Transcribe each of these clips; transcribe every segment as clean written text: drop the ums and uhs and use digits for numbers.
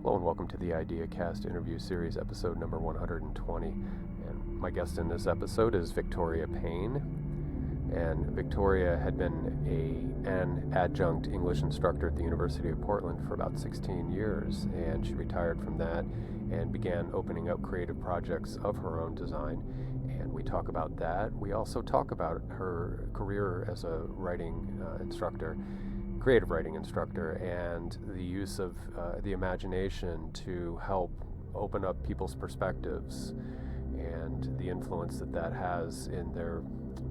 Hello and welcome to the IdeaCast interview series, episode number 120. And my guest in this episode is Victoria Payne. And Victoria had been an adjunct English instructor at the University of Portland for about 16 years. And she retired from that and began opening up creative projects of her own design. And we talk about that. We also talk about her career as a writing instructor, creative writing instructor, and the use of the imagination to help open up people's perspectives and the influence that that has in their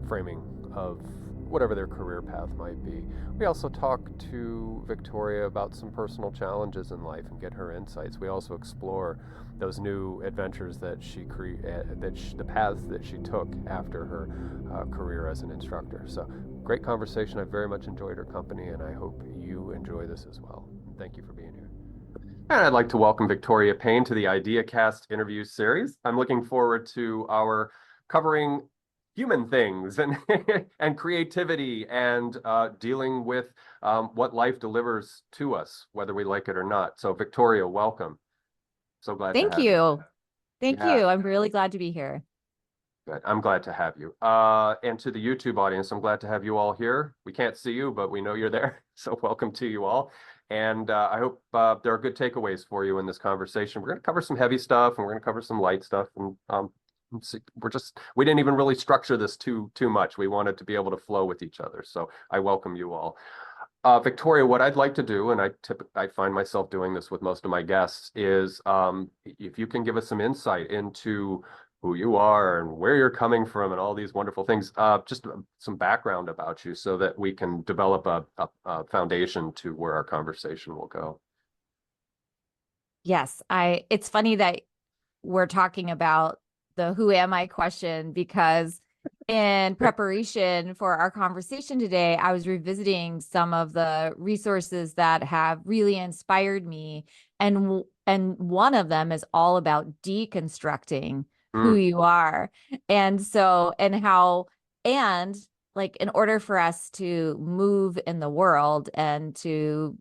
framing of whatever their career path might be. We also talk to Victoria about some personal challenges in life and get her insights. We also explore those new adventures that the paths that she took after her career as an instructor. So great conversation. I very much enjoyed her company, and I hope you enjoy this as well. Thank you for being here. And I'd like to welcome Victoria Payne to the IdeaCast interview series. I'm looking forward to our covering human things and and creativity and dealing with what life delivers to us, whether we like it or not. So Victoria, welcome. So glad to have you. Thank you. I'm really glad to be here. Good. I'm glad to have you. And to the YouTube audience, I'm glad to have you all here. We can't see you, but we know you're there. So welcome to you all. And I hope there are good takeaways for you in this conversation. We're going to cover some heavy stuff and we're going to cover some light stuff. And we didn't even really structure this too much. We wanted to be able to flow with each other. So I welcome you all. Victoria, what I'd like to do, and I find myself doing this with most of my guests, is if you can give us some insight into who you are and where you're coming from and all these wonderful things, just some background about you so that we can develop a foundation to where our conversation will go. Yes, it's funny that we're talking about the who am I question, because in preparation for our conversation today, I was revisiting some of the resources that have really inspired me. And one of them is all about deconstructing who you are. And like, in order for us to move in the world and to,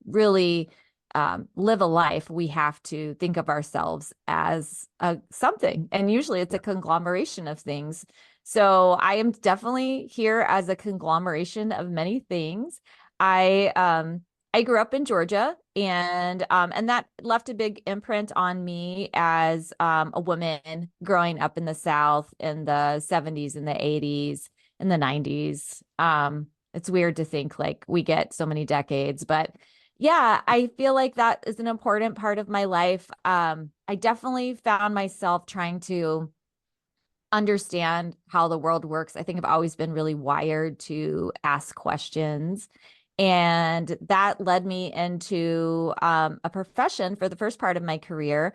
really live a life, we have to think of ourselves as something. And usually it's a conglomeration of things. So I am definitely here as a conglomeration of many things. I grew up in Georgia, and that left a big imprint on me as a woman growing up in the South in the 70s and the 80s and the 90s. It's weird to think like we get so many decades, but yeah, I feel like that is an important part of my life. I definitely found myself trying to understand how the world works. I think I've always been really wired to ask questions. And that led me into a profession for the first part of my career.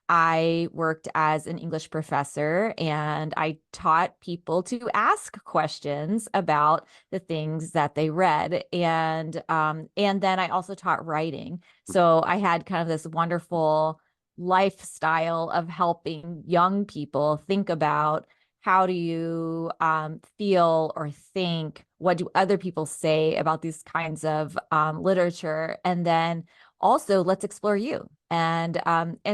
I worked as an English professor, and I taught people to ask questions about the things that they read. And then I also taught writing. So I had kind of this wonderful lifestyle of helping young people think about, how do you feel or think? What do other people say about these kinds of literature? And then also, let's explore you. And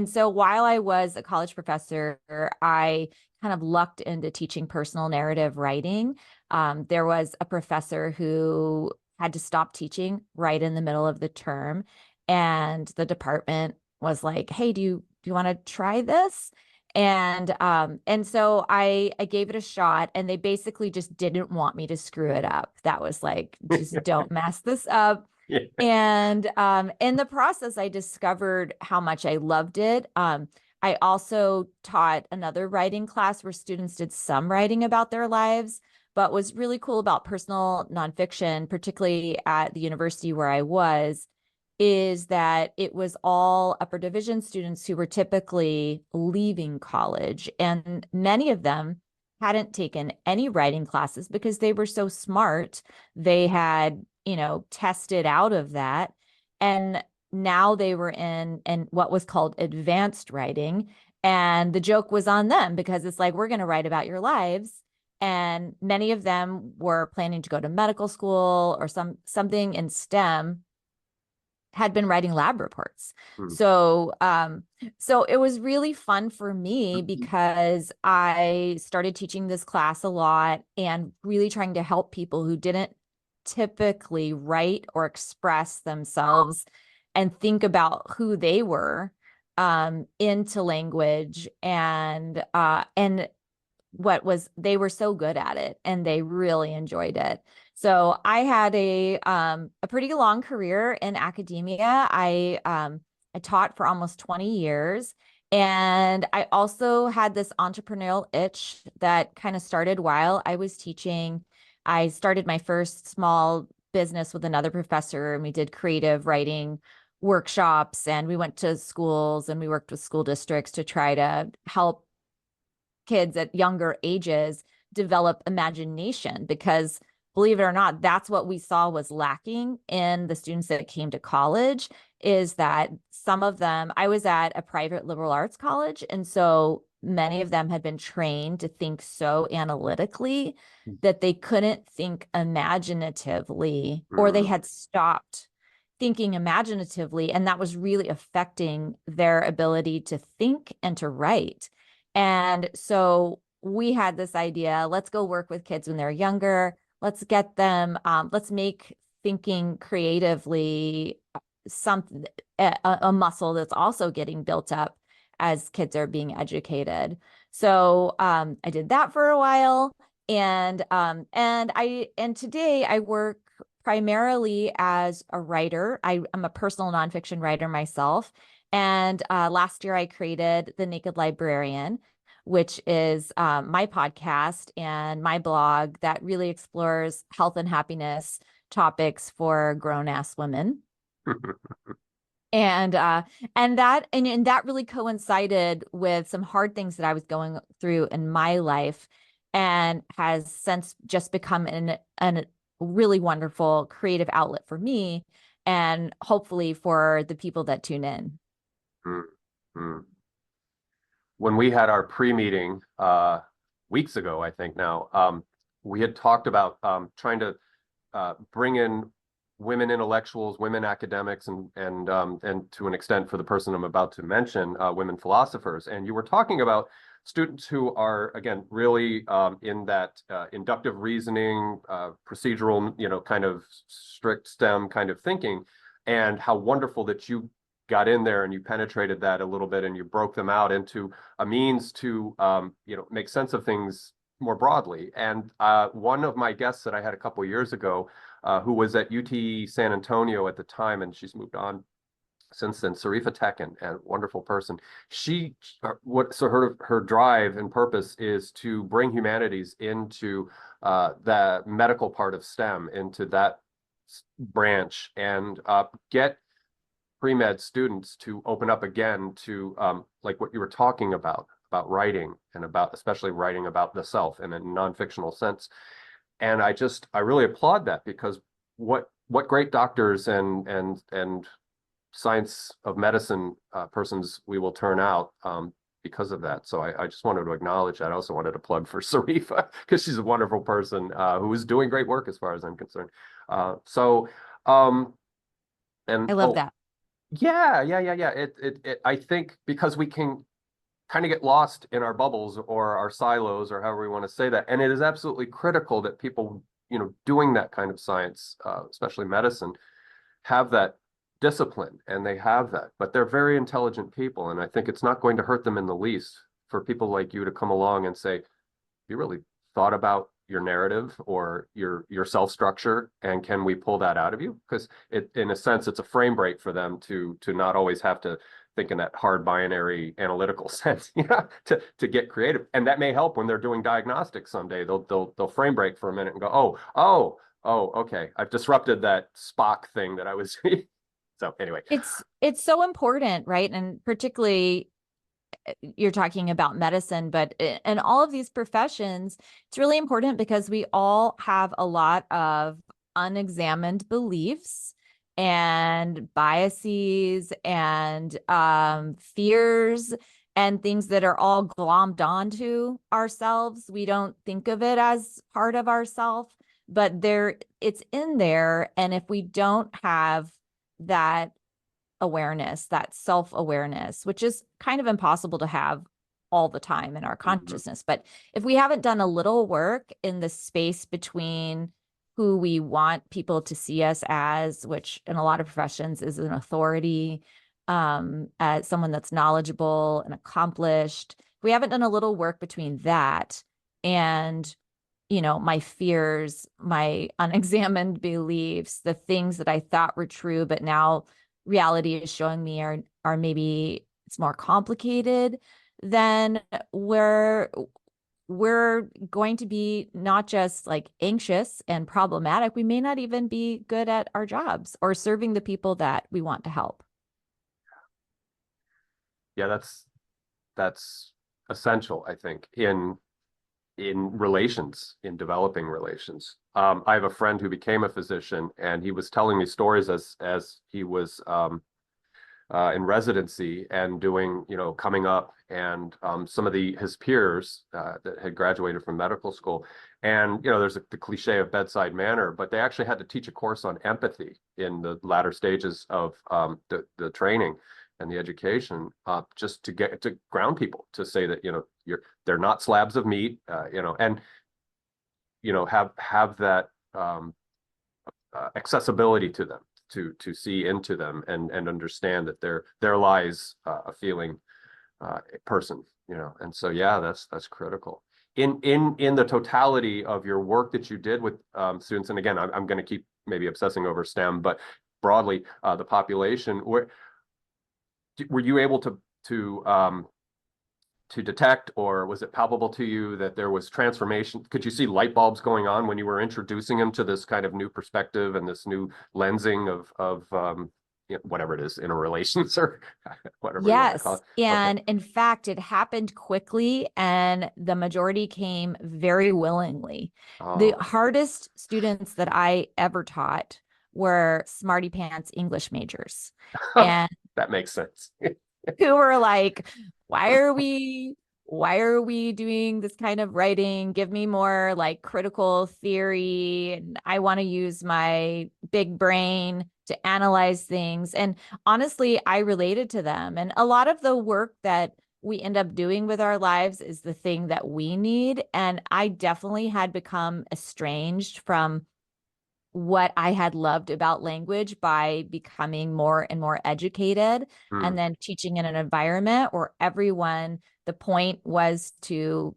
so while I was a college professor, I kind of lucked into teaching personal narrative writing. There was a professor who had to stop teaching right in the middle of the term, and the department was like, "Hey, do you want to try this?" And so I gave it a shot, and they basically just didn't want me to screw it up. That was like, just don't mess this up. Yeah. And in the process, I discovered how much I loved it. I also taught another writing class where students did some writing about their lives, but what's really cool about personal nonfiction, particularly at the university where I was, is that it was all upper division students who were typically leaving college. And many of them hadn't taken any writing classes because they were so smart. They had, tested out of that. And now they were in what was called advanced writing. And the joke was on them, because it's like, we're going to write about your lives. And many of them were planning to go to medical school or something in STEM, had been writing lab reports. Mm. So it was really fun for me because I started teaching this class a lot and really trying to help people who didn't typically write or express themselves and think about who they were into language and what was they were so good at it and they really enjoyed it. So I had a pretty long career in academia. I taught for almost 20 years. And I also had this entrepreneurial itch that kind of started while I was teaching. I started my first small business with another professor, and we did creative writing workshops, and we went to schools and we worked with school districts to try to help kids at younger ages develop imagination, because believe it or not, that's what we saw was lacking in the students that came to college, is that some of them, I was at a private liberal arts college, and so many of them had been trained to think so analytically that they couldn't think imaginatively, or they had stopped thinking imaginatively, and that was really affecting their ability to think and to write. And so we had this idea, let's go work with kids when they're younger. Let's get them, let's make thinking creatively something, a muscle that's also getting built up as kids are being educated. So I did that for a while. And today I work primarily as a writer. I'm a personal nonfiction writer myself. And last year I created The Naked Librarian, which is my podcast and my blog that really explores health and happiness topics for grown-ass women. And that really coincided with some hard things that I was going through in my life, and has since just become an really wonderful creative outlet for me, and hopefully for the people that tune in. Mm-hmm. When we had our pre-meeting weeks ago, I think now, we had talked about trying to bring in women intellectuals, women academics, and to an extent, for the person I'm about to mention, women philosophers. And you were talking about students who are, again, really in that inductive reasoning, procedural, kind of strict STEM kind of thinking, and how wonderful that you got in there and you penetrated that a little bit and you broke them out into a means to, make sense of things more broadly. And one of my guests that I had a couple of years ago, who was at UT San Antonio at the time, and she's moved on since then, Sarifa Tekin, a wonderful person. Her drive and purpose is to bring humanities into the medical part of STEM, into that branch, and get pre-med students to open up again to like what you were talking about writing, and about especially writing about the self in a non-fictional sense. And I really applaud that, because what great doctors and science of medicine persons we will turn out because of that. So I just wanted to acknowledge that. I also wanted to plug for Sarifa, because she's a wonderful person who is doing great work as far as I'm concerned. And I love that. yeah. I think because we can kind of get lost in our bubbles or our silos, or however we want to say that. And it is absolutely critical that people, doing that kind of science, especially medicine, have that discipline, and they have that. But they're very intelligent people, and I think it's not going to hurt them in the least for people like you to come along and say, you really thought about your narrative or your self structure, and can we pull that out of you? Because in a sense, it's a frame break for them to not always have to think in that hard binary analytical sense, to get creative. And that may help when they're doing diagnostics someday. They'll frame break for a minute and go, oh, okay, I've disrupted that Spock thing that I was. So anyway, it's so important, right? And particularly you're talking about medicine, but in all of these professions, it's really important because we all have a lot of unexamined beliefs and biases and fears and things that are all glommed onto ourselves. We don't think of it as part of ourself, but it's in there. And if we don't have that awareness, that self-awareness, which is kind of impossible to have all the time in our consciousness. But if we haven't done a little work in the space between who we want people to see us as, which in a lot of professions is an authority, as someone that's knowledgeable and accomplished, if we haven't done a little work between that and my fears, my unexamined beliefs, the things that I thought were true, but now reality is showing me are maybe it's more complicated, then we're going to be not just like anxious and problematic. We may not even be good at our jobs or serving the people that we want to help. Yeah, that's essential, I think, in relations, in developing relations. I have a friend who became a physician, and he was telling me stories as he was in residency and doing, coming up, and some of his peers that had graduated from medical school. And, there's the cliche of bedside manner, but they actually had to teach a course on empathy in the latter stages of the training and the education, just to get to ground people, to say that, they're not slabs of meat, and, have that accessibility to them, to see into them and understand that there lies a feeling person, and so, yeah, that's critical in the totality of your work that you did with students. And again, I'm going to keep maybe obsessing over STEM, but broadly the population, were you able to detect, or was it palpable to you that there was transformation? Could you see light bulbs going on when you were introducing them to this kind of new perspective and this new lensing of whatever it is, interrelations or whatever you want to call Yes. it? And Okay. in fact, it happened quickly, and the majority came very willingly. The Oh, hardest students that I ever taught were smarty pants English majors. And that makes sense. who were like, why are we doing this kind of writing? Give me more like critical theory. And I want to use my big brain to analyze things. And honestly, I related to them. And a lot of the work that we end up doing with our lives is the thing that we need. And I definitely had become estranged from what I had loved about language by becoming more and more educated, and Hmm. then teaching in an environment where the point was to,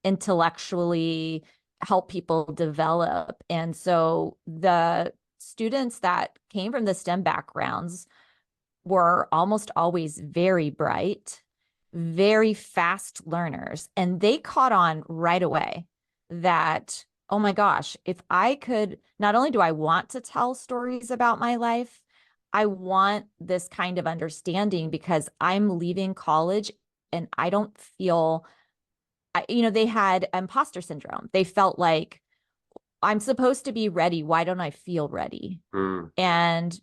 intellectually help people develop. And so the students that came from the STEM backgrounds were almost always very bright, very fast learners. And they caught on right away that, oh my gosh, if I could, not only do I want to tell stories about my life, I want this kind of understanding because I'm leaving college and I don't feel, they had imposter syndrome. They felt like I'm supposed to be ready. Why don't I feel ready? Hmm. And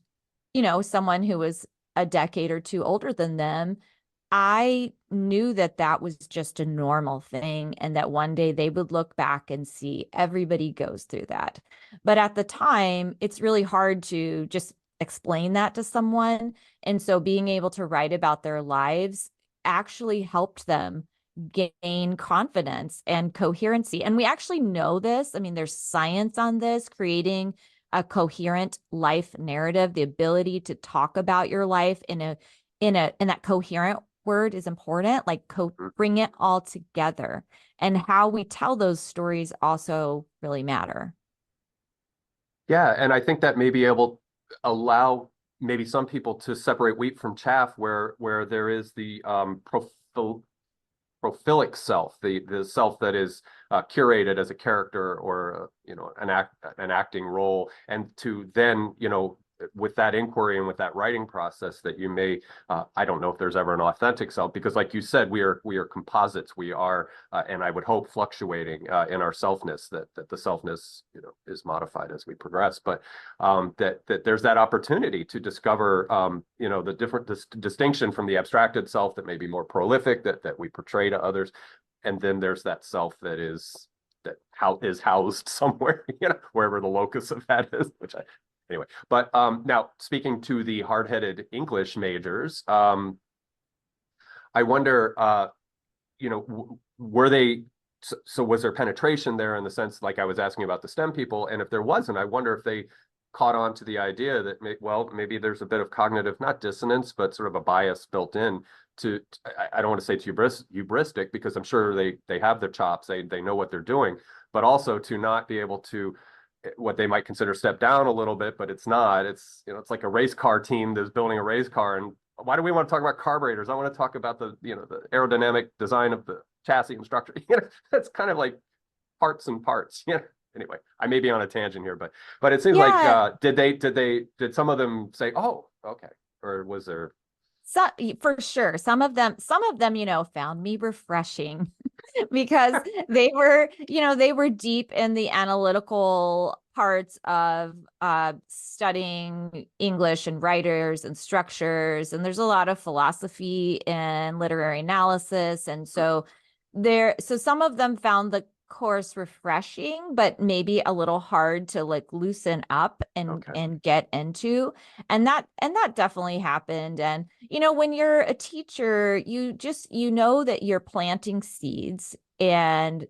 someone who was a decade or two older than them, I knew that that was just a normal thing, and that one day they would look back and see everybody goes through that. But at the time, it's really hard to just explain that to someone. And so being able to write about their lives actually helped them gain confidence and coherency. And we actually know this. I mean, there's science on this, creating a coherent life narrative, the ability to talk about your life in that coherent word is important, like bring it all together. And how we tell those stories also really matter. Yeah, and I think that may be able allow maybe some people to separate wheat from chaff, where there is the prophilic self, the self that is curated as a character, or an acting role, and to then, with that inquiry and with that writing process, that you may, I don't know if there's ever an authentic self, because like you said, we are composites. We are, and I would hope, fluctuating in our selfness, that the selfness, is modified as we progress, but that there's that opportunity to discover, the different distinction from the abstracted self that may be more prolific, that we portray to others. And then there's that self that is housed somewhere, wherever the locus of that is, which Anyway, but now speaking to the hard-headed English majors, I wonder, were they, so was there penetration there in the sense, like I was asking about the STEM people, and if there wasn't, I wonder if they caught on to the idea that, maybe there's a bit of cognitive, not dissonance, but sort of a bias built in to, I don't want to say it's hubristic, because I'm sure they have their chops, they know what they're doing, but also to not be able to, what they might consider step down a little bit, but it's not. It's like a race car team that's building a race car, and why do we want to talk about carburetors? I want to talk about the aerodynamic design of the chassis and structure. It's kind of like parts and parts. Anyway, I may be on a tangent here, but it seems Yeah. like did some of them say, oh, okay, or was there? So for sure, some of them, found me refreshing because they were deep in the analytical parts of studying English and writers and structures. And there's a lot of philosophy and literary analysis. And so some of them found the course refreshing, but maybe a little hard to like loosen up Okay. and get into. And that definitely happened. And when you're a teacher, you know that you're planting seeds, and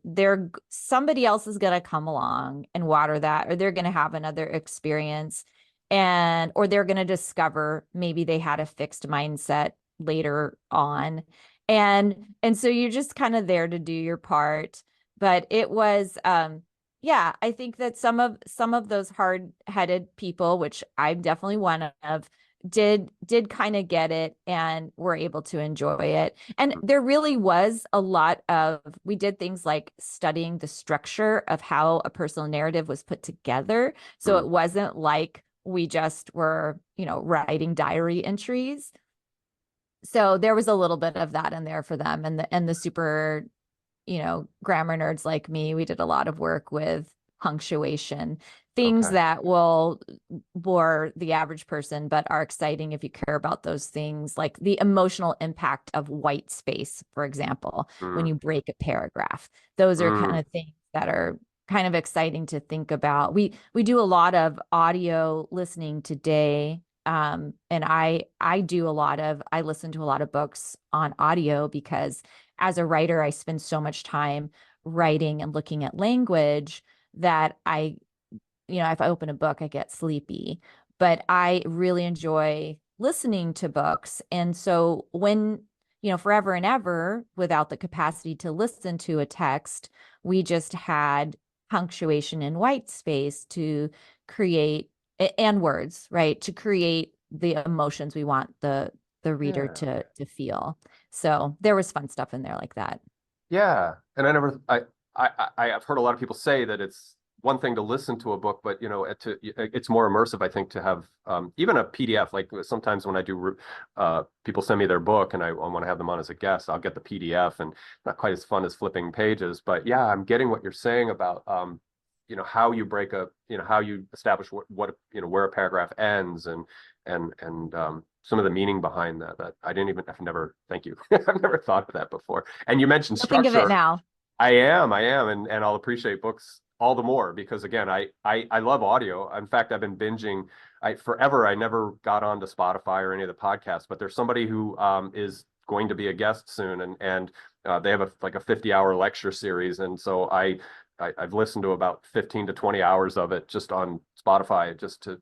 somebody else is going to come along and water that, or they're going to have another experience, or they're going to discover maybe they had a fixed mindset later on. And so you're just kind of there to do your part. But it was yeah, I think that some of those hard-headed people, which I'm definitely one of, did kind of get it and were able to enjoy it. And there really was a lot of, we did things like studying the structure of how a personal narrative was put together. So it wasn't like we just were, writing diary entries. So there was a little bit of that in there for them, and the super, grammar nerds like me, we did a lot of work with punctuation, things Okay. that will bore the average person, but are exciting if you care about those things, like the emotional impact of white space, for example, when Mm, you break a paragraph. Those are kind mm, of things that are kind of exciting to think about. We do a lot of audio listening today. And I listen to a lot of books on audio because as a writer, I spend so much time writing and looking at language that if I open a book, I get sleepy. But I really enjoy listening to books. And so when, forever and ever, without the capacity to listen to a text, we just had punctuation and white space to create, and words, right? To create the emotions we want the reader yeah. to feel. So there was fun stuff in there like that. Yeah, and I've heard a lot of people say that it's one thing to listen to a book, but it's more immersive, I think, to have even a PDF. Like sometimes when I do, people send me their book, and I want to have them on as a guest, I'll get the PDF, and not quite as fun as flipping pages. But yeah, I'm getting what you're saying about how you how you establish what where a paragraph ends, and some of the meaning behind that I've never, thank you. I've never thought of that before. And you mentioned You'll think of it structure. now. I am, and I'll appreciate books all the more because again, I love audio. In fact, I've been binging. I never got onto Spotify or any of the podcasts, but there's somebody who is going to be a guest soon, and they have a 50-hour lecture series, and so I've listened to about 15 to 20 hours of it just on Spotify, just to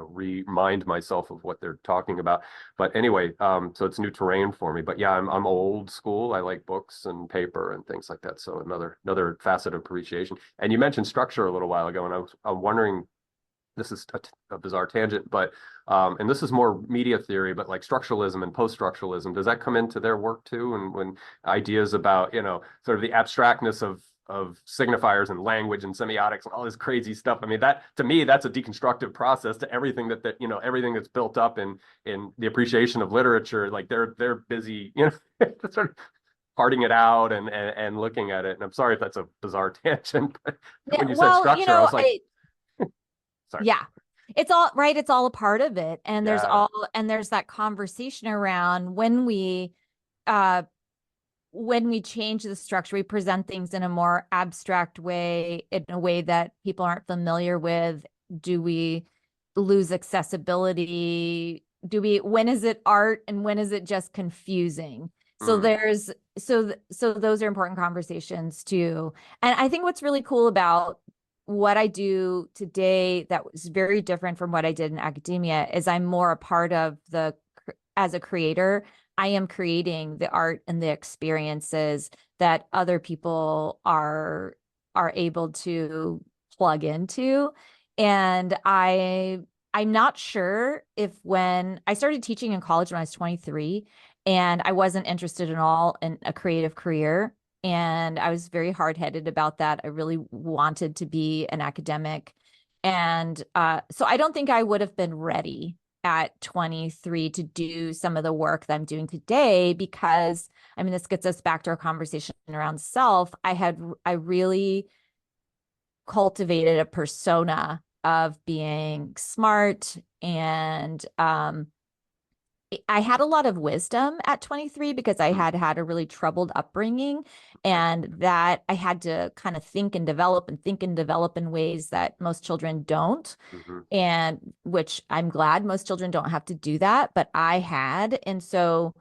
remind myself of what they're talking about. But anyway, so it's new terrain for me. But yeah, I'm old school. I like books and paper and things like that. So another facet of appreciation. And you mentioned structure a little while ago, and I'm wondering, this is a bizarre tangent, but and this is more media theory, but like structuralism and post-structuralism, does that come into their work too? And when ideas about, sort of the abstractness of signifiers and language and semiotics and all this crazy stuff. I mean, that to me, that's a deconstructive process to everything everything that's built up in the appreciation of literature. Like they're busy, sort of parting it out and looking at it. And I'm sorry if that's a bizarre tangent, but Yeah, when you said well, structure, I was like, sorry. yeah, it's all right. It's all a part of it. Yeah. And there's that conversation around uh, when we change the structure, we present things in a more abstract way, in a way that people aren't familiar with. do we lose accessibility? When is it art and when is it just confusing? So so those are important conversations too. And I think what's really cool about what I do today that was very different from what I did in academia is I'm more a part of as a creator, I am creating the art and the experiences that other people are able to plug into. And I'm not sure if when I started teaching in college when I was 23, and I wasn't interested at all in a creative career. And I was very hard-headed about that. I really wanted to be an academic. And so I don't think I would have been ready at 23 to do some of the work that I'm doing today, because I mean, this gets us back to our conversation around self. I really cultivated a persona of being smart, and I had a lot of wisdom at 23 because I had had a really troubled upbringing, and that I had to kind of think and develop in ways that most children don't. And which I'm glad most children don't have to do that, but I had. And so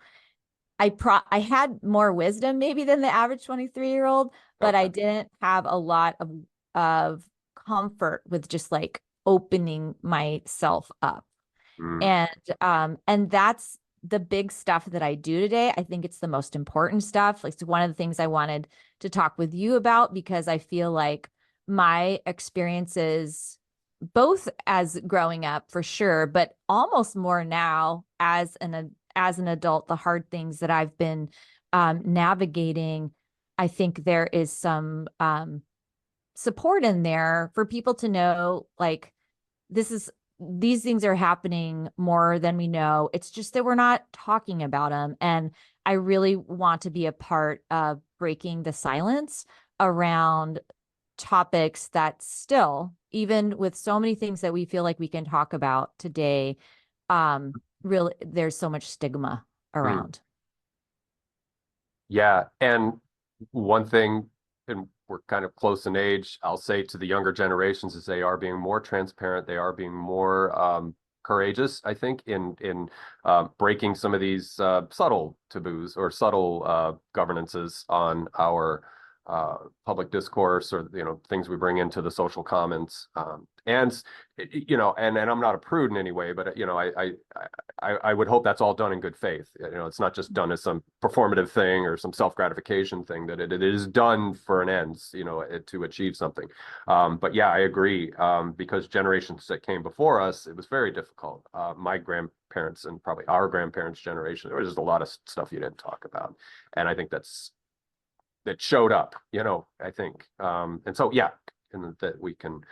I had more wisdom maybe than the average 23-year-old, but I didn't have a lot of comfort with just like opening myself up. And that's the big stuff that I do today. I think it's the most important stuff. Like, it's one of the things I wanted to talk with you about, because I feel like my experiences, both as growing up for sure, but almost more now as an adult, the hard things that I've been navigating, I think there is some support in there for people to know, like, these things are happening more than we know. It's just that we're not talking about them. And I really want to be a part of breaking the silence around topics that still, even with so many things that we feel like we can talk about today, really, there's so much stigma around. Yeah. And one thing, and we're kind of close in age, I'll say to the younger generations, is they are being more transparent. They are being more courageous, I think, in breaking some of these subtle taboos or subtle governances on our public discourse, or things we bring into the social commons. And I'm not a prude in any way, but I would hope that's all done in good faith. It's not just done as some performative thing or some self-gratification thing, that it is done for an end, to achieve something. But yeah, I agree. Because generations that came before us, it was very difficult. My grandparents and probably our grandparents' generation, there was just a lot of stuff you didn't talk about. And I think that showed up, I think. And so, yeah, and that we can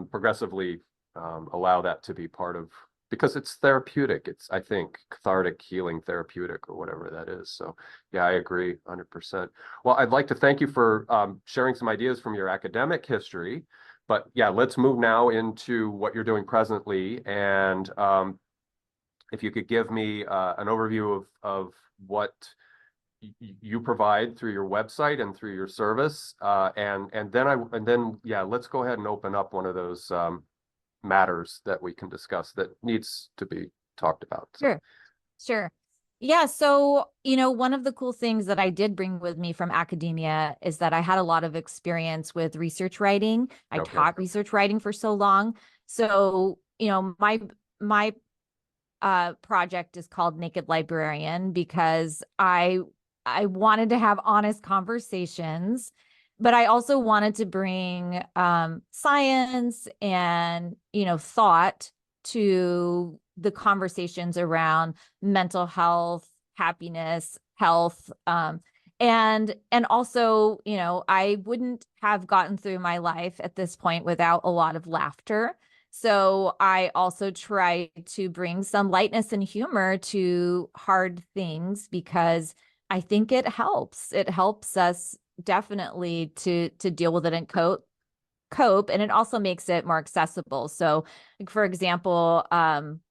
progressively allow that to be part of, because it's therapeutic. It's, I think, cathartic, healing, therapeutic, or whatever that is. So yeah, I agree 100%. Well, I'd like to thank you for sharing some ideas from your academic history, but yeah, let's move now into what you're doing presently. And if you could give me an overview of what you provide through your website and through your service, and then yeah, let's go ahead and open up one of those matters that we can discuss that needs to be talked about. Sure. Yeah. So, one of the cool things that I did bring with me from academia is that I had a lot of experience with research writing. I taught research writing for so long. So, my project is called Naked Librarian because I wanted to have honest conversations, but I also wanted to bring science and, thought to the conversations around mental health, happiness, health. And also, I wouldn't have gotten through my life at this point without a lot of laughter. So I also try to bring some lightness and humor to hard things, because I think it helps. It helps us definitely to deal with it and cope, and it also makes it more accessible. So, like, for example,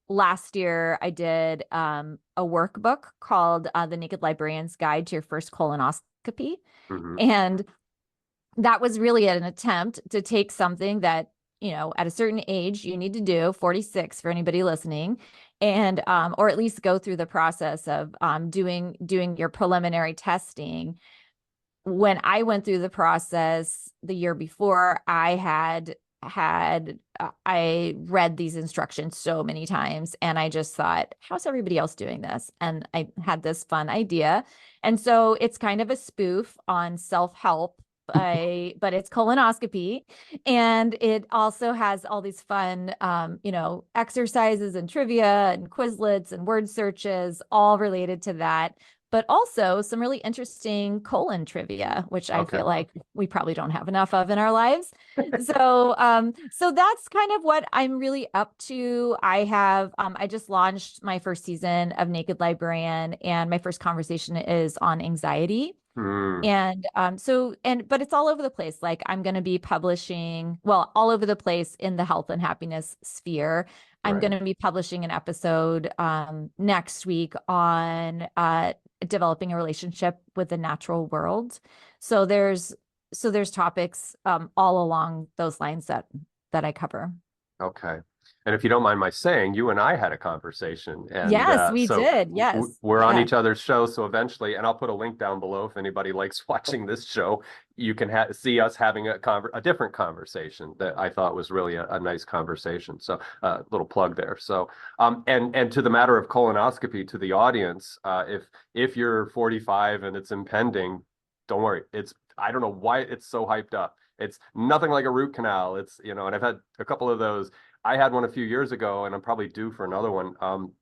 last year I did a workbook called The Naked Librarian's Guide to Your First Colonoscopy. And that was really an attempt to take something that at a certain age you need to do, 46 for anybody listening, and or at least go through the process of doing your preliminary testing. When I went through the process the year before, I read these instructions so many times, and I just thought, how's everybody else doing this? And I had this fun idea. And so it's kind of a spoof on self-help, but it's colonoscopy. And it also has all these fun, exercises and trivia and Quizlets and word searches, all related to that, but also some really interesting colon trivia, which I feel like we probably don't have enough of in our lives. So that's kind of what I'm really up to. I just launched my first season of Naked Librarian, and my first conversation is on anxiety. And but it's all over the place. Like, I'm going to be publishing, well, all over the place in the health and happiness sphere. I'm going to be publishing an episode next week on developing a relationship with the natural world. So there's topics all along those lines that I cover. Okay. And if you don't mind my saying, you and I had a conversation, and yes, we did. Yes, we're on each other's show. So eventually, and I'll put a link down below if anybody likes watching this show, you can see us having a different conversation that I thought was really a nice conversation. So little plug there. So and to the matter of colonoscopy, to the audience, if you're 45 and it's impending, don't worry. I don't know why it's so hyped up. It's nothing like a root canal. It's, and I've had a couple of those. I had one a few years ago, and I'm probably due for another one.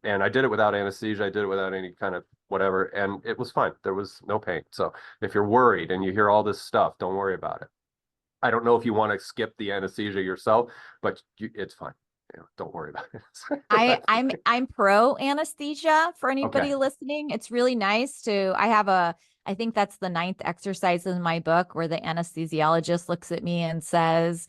And I did it without anesthesia. I did it without any kind of whatever, and it was fine. There was no pain. So if you're worried and you hear all this stuff, don't worry about it. I don't know if you want to skip the anesthesia yourself, but it's fine. Don't worry about it. I'm pro anesthesia for anybody listening. It's really nice to. I think that's the 9th exercise in my book, where the anesthesiologist looks at me and says,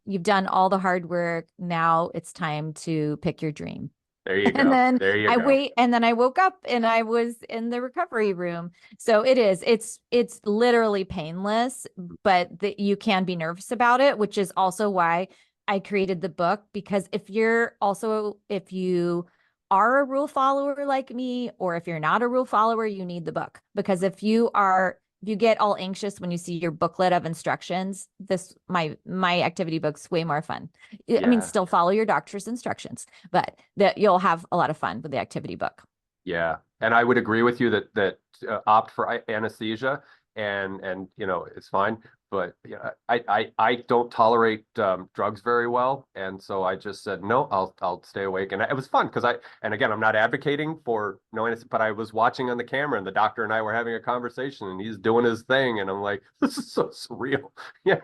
you've done all the hard work. Now it's time to pick your dream. There you go. And then there you go. And then I woke up and I was in the recovery room. So it's literally painless, but you can be nervous about it, which is also why I created the book. Because if you are a rule follower like me, or if you're not a rule follower, you need the book. Because if you get all anxious when you see your booklet of instructions, my activity book's way more fun. I mean, still follow your doctor's instructions, but you'll have a lot of fun with the activity book. Yeah. And I would agree with you that opt for anesthesia, and it's fine. But I don't tolerate drugs very well, and so I just said no. I'll stay awake, and it was fun because again, I'm not advocating for no anesthesia, but I was watching on the camera, and the doctor and I were having a conversation, and he's doing his thing, and I'm like, this is so surreal. Yeah.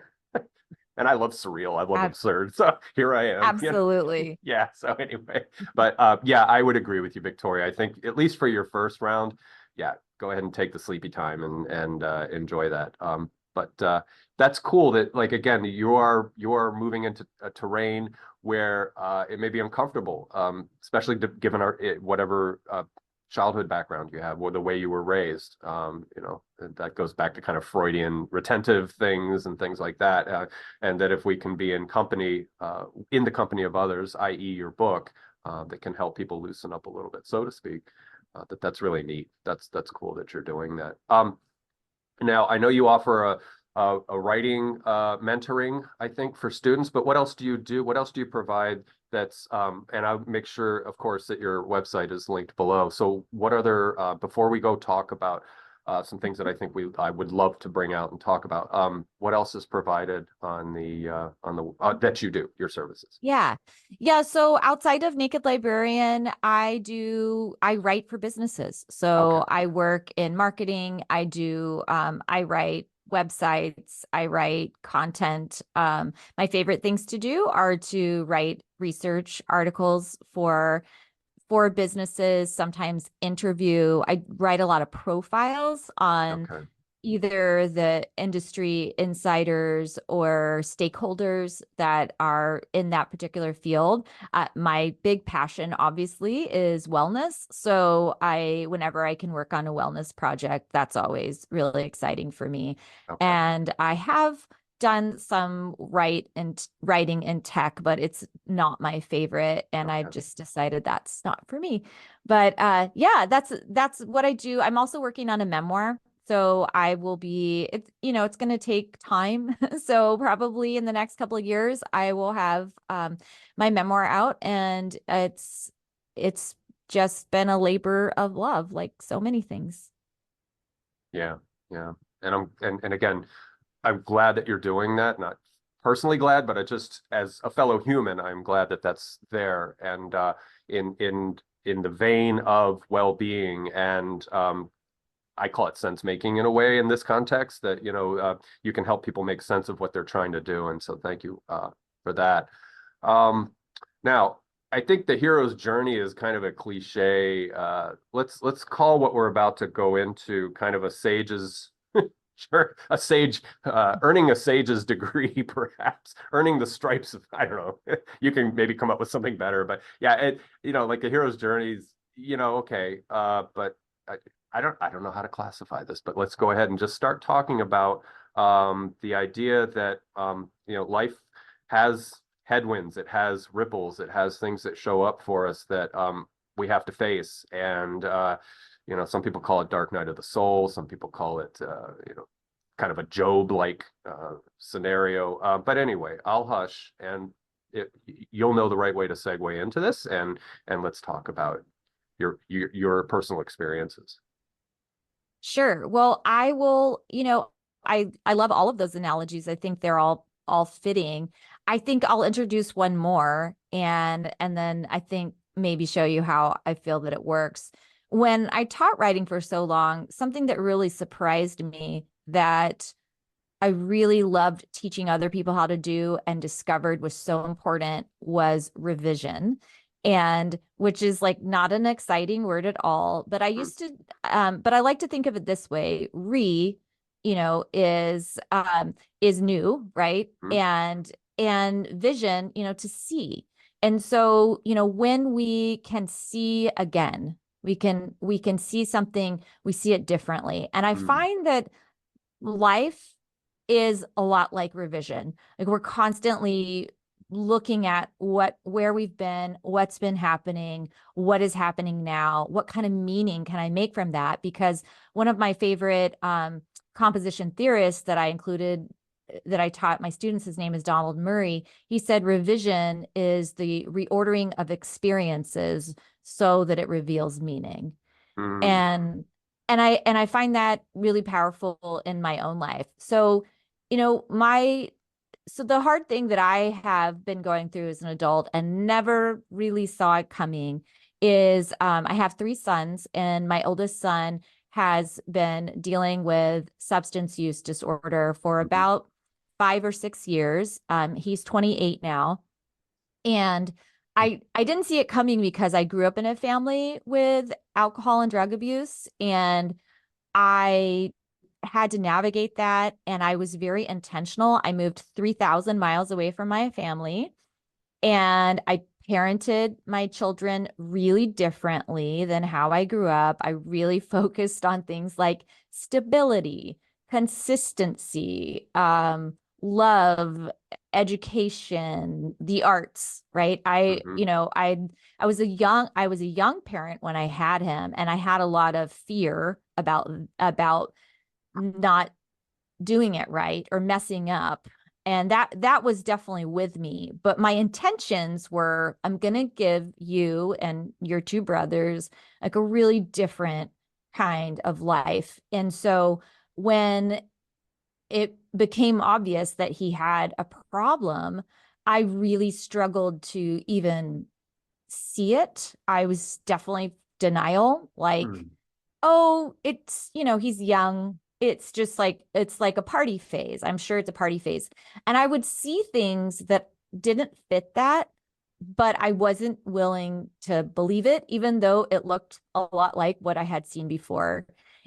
And I love surreal. I love absurd. So here I am. Absolutely. Yeah. So anyway, but I would agree with you, Victoria. I think at least for your first round, go ahead and take the sleepy time and enjoy that. But that's cool that, like, again, you are moving into a terrain where it may be uncomfortable, especially given whatever childhood background you have or the way you were raised. That goes back to kind of Freudian retentive things and things like that. And that if we can be in the company of others, i.e. your book, that can help people loosen up a little bit, so to speak, that's really neat. That's cool that you're doing that. Now, I know you offer a writing mentoring, I think, for students, but what else do you do? What else do you provide that's, and I'll make sure, of course, that your website is linked below. So what other, before we go talk about some things that I think I would love to bring out and talk about, what else is provided on the that you do, your services? Yeah. So outside of Naked Librarian, I write for businesses. So I work in marketing. I write websites. I write content. My favorite things to do are to write research articles for businesses, sometimes interview. I write a lot of profiles on either the industry insiders or stakeholders that are in that particular field. My big passion, obviously, is wellness. So whenever I can work on a wellness project, that's always really exciting for me. And I have done some writing in tech, but it's not my favorite, and I've Okay. just decided that's not for me. But yeah, that's what I do. I'm also working on a memoir. So I will be, it's, it's going to take time. So probably in the next couple of years, I will have my memoir out, and it's just been a labor of love, like so many things. Yeah. Yeah. And again, I'm glad that you're doing that. Not personally glad, but I just, as a fellow human, I'm glad that that's there. And in the vein of well-being and I call it sense making in a way in this context that you can help people make sense of what they're trying to do. And so thank you for that. Um, Now, I think the hero's journey is kind of a cliche. Let's call what we're about to go into kind of a sage's sure, a sage, earning a sage's degree, perhaps earning the stripes of, I don't know. You can maybe come up with something better, but yeah, like a hero's journey is, okay. But I don't know how to classify this, but let's go ahead and just start talking about the idea that life has headwinds, it has ripples, it has things that show up for us that we have to face. And some people call it dark night of the soul. Some people call it, kind of a Job-like scenario. But anyway, I'll hush, and you'll know the right way to segue into this, and let's talk about your personal experiences. Sure. Well, I will, I love all of those analogies. I think they're all fitting. I think I'll introduce one more, and then I think maybe show you how I feel that it works. When I taught writing for so long, something that really surprised me that I really loved teaching other people how to do and discovered was so important was revision. And which is like not an exciting word at all, but I used to, but I like to think of it this way. Is new, right? Mm-hmm. And vision, to see. And so, when we can see again, we can see something, we see it differently. And I Mm-hmm. find that life is a lot like revision. Like we're constantly looking at where we've been, what's been happening, what is happening now, what kind of meaning can I make from that? Because one of my favorite composition theorists that I taught my students, his name is Donald Murray. He said revision is the reordering of experiences so that it reveals meaning. Mm-hmm. And I find that really powerful in my own life. So, my so the hard thing that I have been going through as an adult and never really saw it coming is I have three sons, and my oldest son has been dealing with substance use disorder for Mm-hmm. about 5 or 6 years. He's 28 now. And I didn't see it coming because I grew up in a family with alcohol and drug abuse, and I had to navigate that, and I was very intentional. I moved 3,000 miles away from my family, and I parented my children really differently than how I grew up. I really focused on things like stability, consistency, love, education, the arts, right? Mm-hmm. I was a young parent when I had him, and I had a lot of fear about not doing it right or messing up. And that was definitely with me. But my intentions were, I'm going to give you and your two brothers like a really different kind of life. And so when it became obvious that he had a problem, I really struggled to even see it. I was definitely denial, like, oh, it's, he's young. It's like a party phase. I'm sure it's a party phase. And I would see things that didn't fit that, but I wasn't willing to believe it, even though it looked a lot like what I had seen before.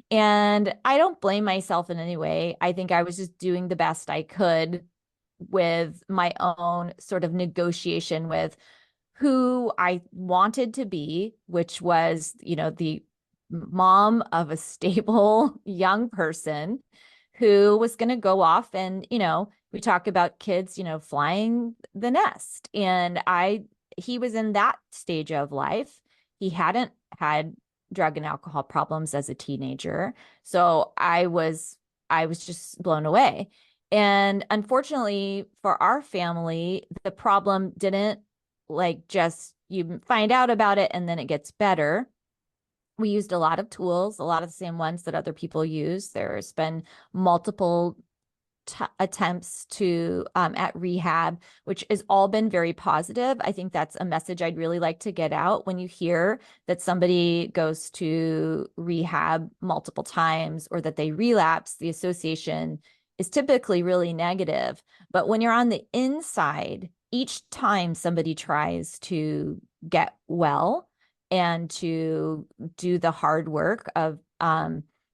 And I don't blame myself in any way. I think I was just doing the best I could with my own sort of negotiation with who I wanted to be, which was, the mom of a stable young person who was going to go off and, we talk about kids, flying the nest. And he was in that stage of life. He hadn't had drug and alcohol problems as a teenager. So I was just blown away. And unfortunately for our family, the problem didn't like just you find out about it and then it gets better. We used a lot of tools, a lot of the same ones that other people use. There's been multiple attempts to at rehab, which has all been very positive. I think that's a message I'd really like to get out. When you hear that somebody goes to rehab multiple times or that they relapse, the association is typically really negative. But when you're on the inside, each time somebody tries to get well and to do the hard work of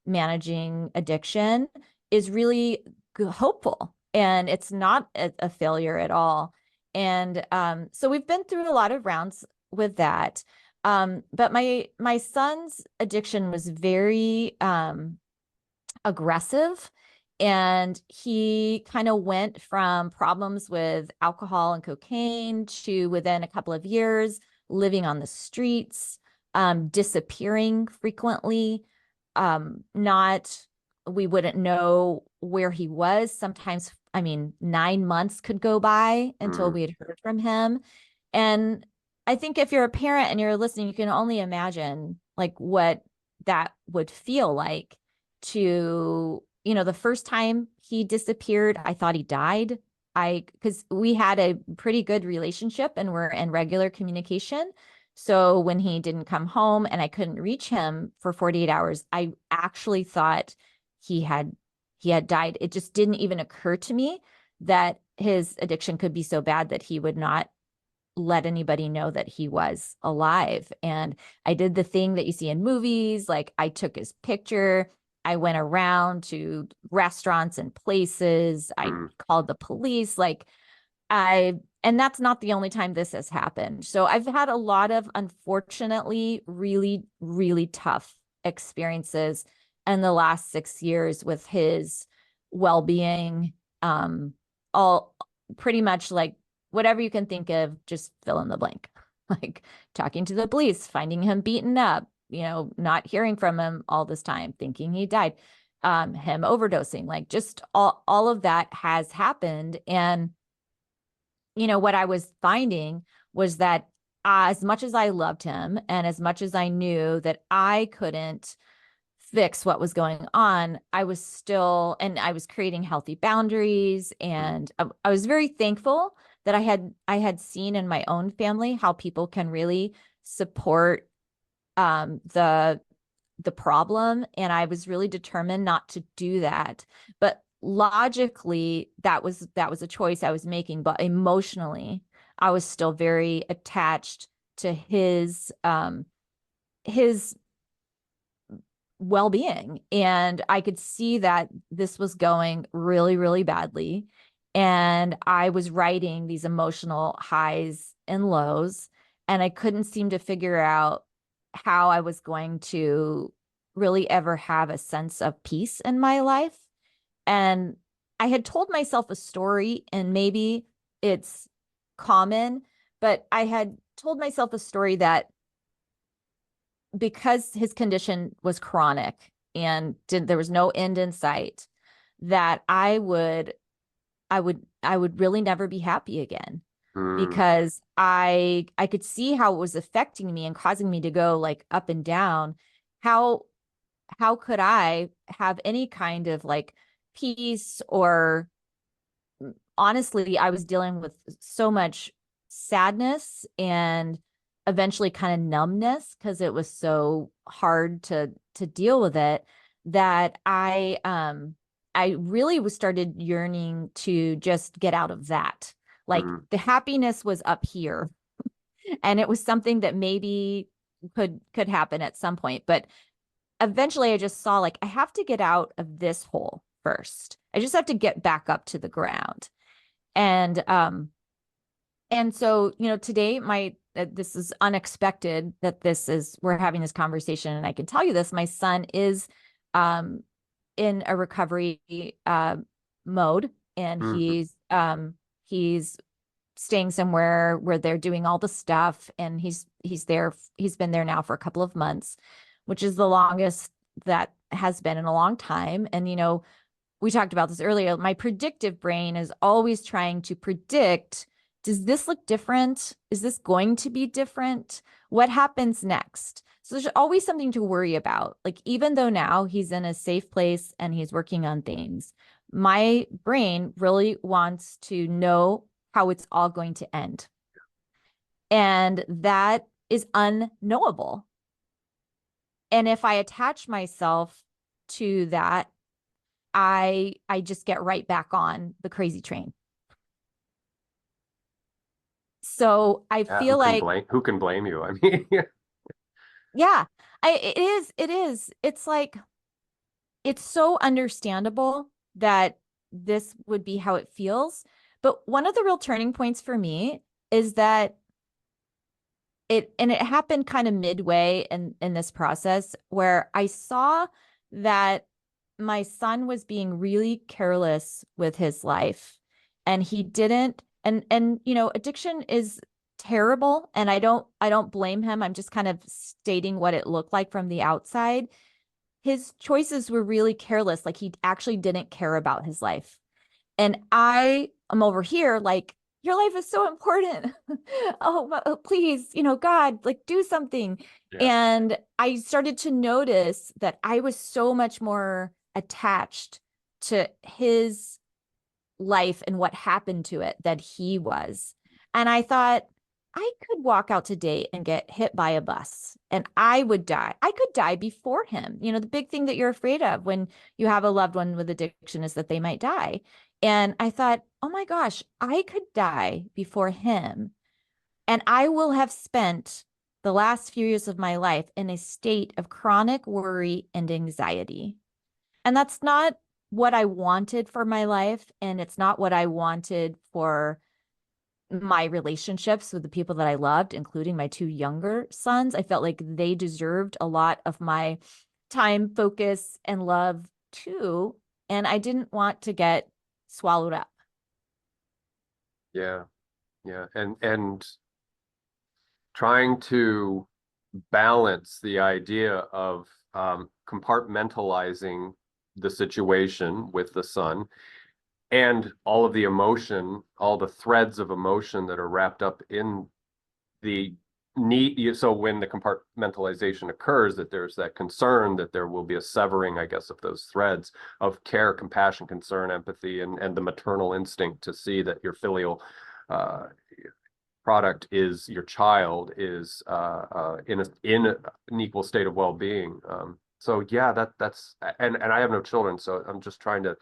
managing addiction is really hopeful, and it's not a failure at all. And so we've been through a lot of rounds with that. But my son's addiction was very aggressive, and he kind of went from problems with alcohol and cocaine to within a couple of years living on the streets, disappearing frequently, not we wouldn't know where he was. Sometimes, 9 months could go by until we had heard from him. And I think if you're a parent and you're listening, you can only imagine like what that would feel like to, the first time he disappeared, I thought he died. Because we had a pretty good relationship and we're in regular communication. So when he didn't come home and I couldn't reach him for 48 hours, I actually thought he had died. It just didn't even occur to me that his addiction could be so bad that he would not let anybody know that he was alive. And I did the thing that you see in movies, like I took his picture. I went around to restaurants and places. I called the police. And that's not the only time this has happened. So I've had a lot of, unfortunately, really, really tough experiences in the last 6 years with his well-being, all pretty much like whatever you can think of, just fill in the blank, like talking to the police, finding him beaten up, not hearing from him all this time, thinking he died, him overdosing, like just all of that has happened. And, what I was finding was that as much as I loved him and as much as I knew that I couldn't fix what was going on, I was creating healthy boundaries. And I was very thankful that I had seen in my own family how people can really support the problem. And I was really determined not to do that. But logically, that was a choice I was making. But emotionally, I was still very attached to his well-being. And I could see that this was going really, really badly. And I was writing these emotional highs and lows, and I couldn't seem to figure out how I was going to really ever have a sense of peace in my life. And I had told myself a story, and maybe it's common, but I had told myself a story that because his condition was chronic and there was no end in sight, that I would really never be happy again, because I could see how it was affecting me and causing me to go like up and down. How could I have any kind of like peace? Or honestly, I was dealing with so much sadness and eventually kind of numbness because it was so hard to deal with it, that I really was started yearning to just get out of that. Like the happiness was up here and it was something that maybe could happen at some point. But eventually I just saw like, I have to get out of this hole first. I just have to get back up to the ground. And so, today this is unexpected that we're having this conversation, and I can tell you this, my son is in a recovery mode, and he's staying somewhere where they're doing all the stuff, and he's been there now for a couple of months, which is the longest that has been in a long time. And we talked about this earlier. My predictive brain is always trying to predict, does this look different? Is this going to be different? What happens next? So there's always something to worry about. Like, even though now he's in a safe place and he's working on things, my brain really wants to know how it's all going to end. And that is unknowable. And if I attach myself to that, I just get right back on the crazy train. So I feel like, who can blame you? I mean, yeah, it is. It's like, it's so understandable that this would be how it feels. But one of the real turning points for me is that it happened kind of midway in this process, where I saw that my son was being really careless with his life, and he didn't, and addiction is terrible, and I don't blame him. I'm just kind of stating what it looked like from the outside. His choices were really careless. Like, he actually didn't care about his life. And I am over here like, your life is so important. Oh, please, God, like, do something. yeah. And I started to notice that I was so much more attached to his life and what happened to it than he was. And I thought, I could walk out today and get hit by a bus and I would die. I could die before him. The big thing that you're afraid of when you have a loved one with addiction is that they might die. And I thought, oh my gosh, I could die before him. And I will have spent the last few years of my life in a state of chronic worry and anxiety. And that's not what I wanted for my life. And it's not what I wanted for my relationships with the people that I loved, including my two younger sons. I felt like they deserved a lot of my time, focus, and love too. And I didn't want to get swallowed up. Yeah. Yeah. And trying to balance the idea of compartmentalizing the situation with the son and all of the emotion, all the threads of emotion that are wrapped up in the need. So when the compartmentalization occurs, that there's that concern that there will be a severing, I guess, of those threads of care, compassion, concern, empathy, and the maternal instinct to see that your filial product is your child is in an equal state of well-being. So yeah, that's and I have no children, so I'm just trying to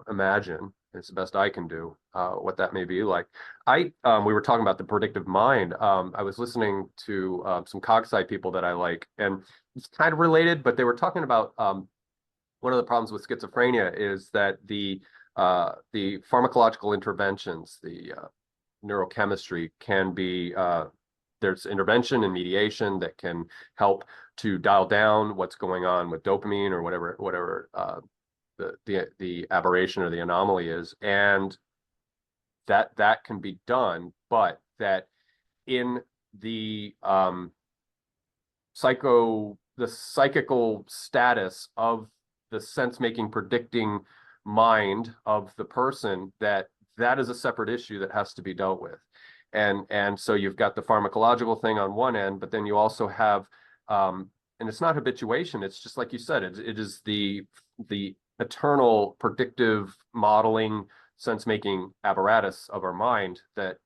imagine, it's the best I can do, what that may be like. We were talking about the predictive mind. I was listening to some CogSci people that I like, and it's kind of related, but they were talking about one of the problems with schizophrenia is that the pharmacological interventions, the neurochemistry can be there's intervention and mediation that can help to dial down what's going on with dopamine or whatever the aberration or the anomaly is, and that can be done, but that in the psychical status of the sense-making, predicting mind of the person, that is a separate issue that has to be dealt with. And so you've got the pharmacological thing on one end, but then you also have and it's not habituation, it's just like you said, it is the eternal predictive modeling sense-making apparatus of our mind that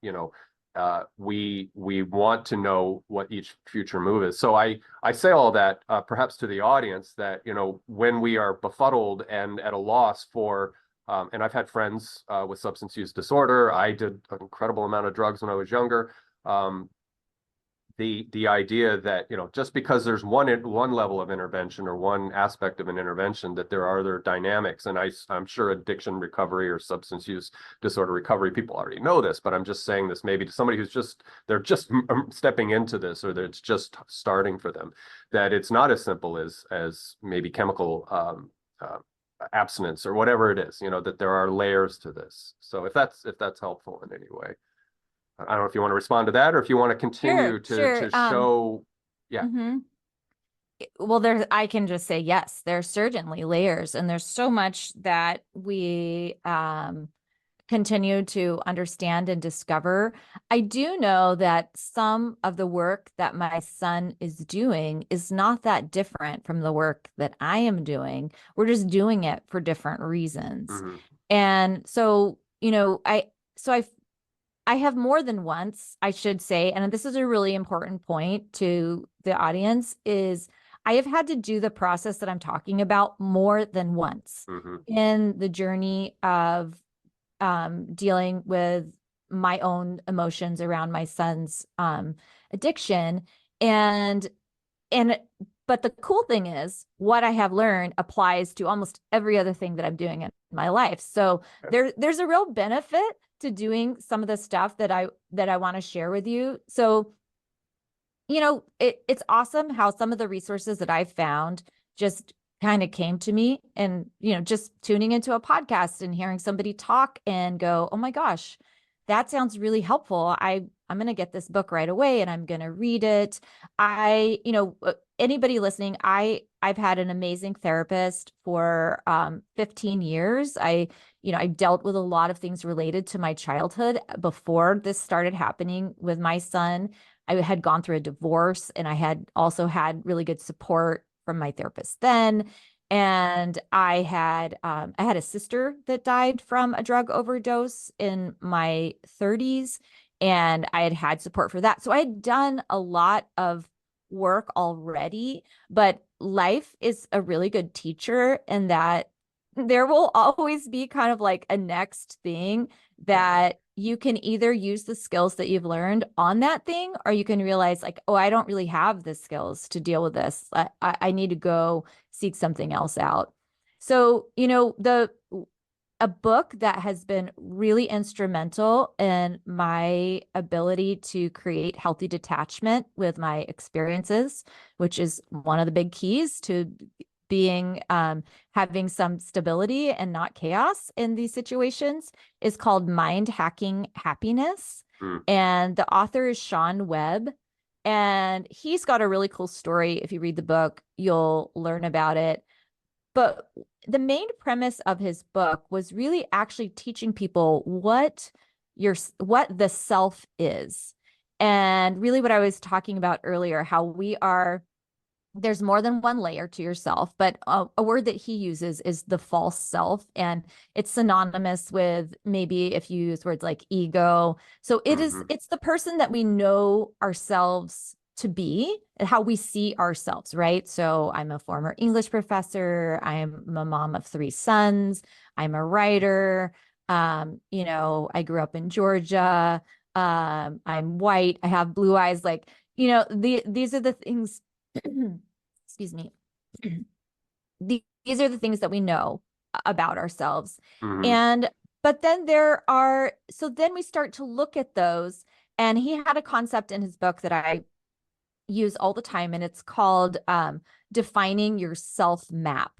we want to know what each future move is. So I say all that perhaps to the audience that when we are befuddled and at a loss for and I've had friends with substance use disorder. I did an incredible amount of drugs when I was younger. The idea that just because there's one level of intervention or one aspect of an intervention, that there are other dynamics. And I'm sure addiction recovery or substance use disorder recovery, people already know this, but I'm just saying this maybe to somebody who's they're just stepping into this, or that it's just starting for them, that it's not as simple as maybe chemical abstinence or whatever it is, that there are layers to this. So if that's helpful in any way. I don't know if you want to respond to that or if you want to Sure, continue to sure. to show. Yeah. Mhm. Well, I can just say yes, there's certainly layers, and there's so much that we continue to understand and discover. I do know that some of the work that my son is doing is not that different from the work that I am doing. We're just doing it for different reasons. Mm-hmm. And so, so I have more than once, I should say, and this is a really important point to the audience, is I have had to do the process that I'm talking about more than once Mm-hmm. in the journey of dealing with my own emotions around my son's addiction. And and but the cool thing is what I have learned applies to almost every other thing that I'm doing in my life. So there's a real benefit to doing some of the stuff that I want to share with you. So, it's awesome how some of the resources that I've found just kind of came to me, and, just tuning into a podcast and hearing somebody talk and go, oh my gosh, that sounds really helpful. I'm going to get this book right away and I'm going to read it. Anybody listening, I've had an amazing therapist for 15 years. I dealt with a lot of things related to my childhood before this started happening with my son. I had gone through a divorce, and I had also had really good support from my therapist then. And I had a sister that died from a drug overdose in my 30s, and I had had support for that. So I had done a lot of work already, but life is a really good teacher in that there will always be kind of like a next thing that you can either use the skills that you've learned on that thing, or you can realize like, oh, I don't really have the skills to deal with this. I need to go seek something else out. So, a book that has been really instrumental in my ability to create healthy detachment with my experiences, which is one of the big keys to being having some stability and not chaos in these situations, is called Mind Hacking Happiness. Mm. And the author is Sean Webb. And he's got a really cool story. If you read the book, you'll learn about it. But the main premise of his book was really actually teaching people what the self is. And really what I was talking about earlier, how there's more than one layer to yourself, but a word that he uses is the false self. And it's synonymous with, maybe if you use words like ego. So it's the person that we know ourselves to be, how we see ourselves, right? So I'm a former English professor. I'm a mom of 3 sons. I'm a writer. I grew up in Georgia. I'm white. I have blue eyes. Like, these are the things, excuse me. These are the things that we know about ourselves. Mm-hmm. But then then we start to look at those. And he had a concept in his book that I use all the time, and it's called defining your self map.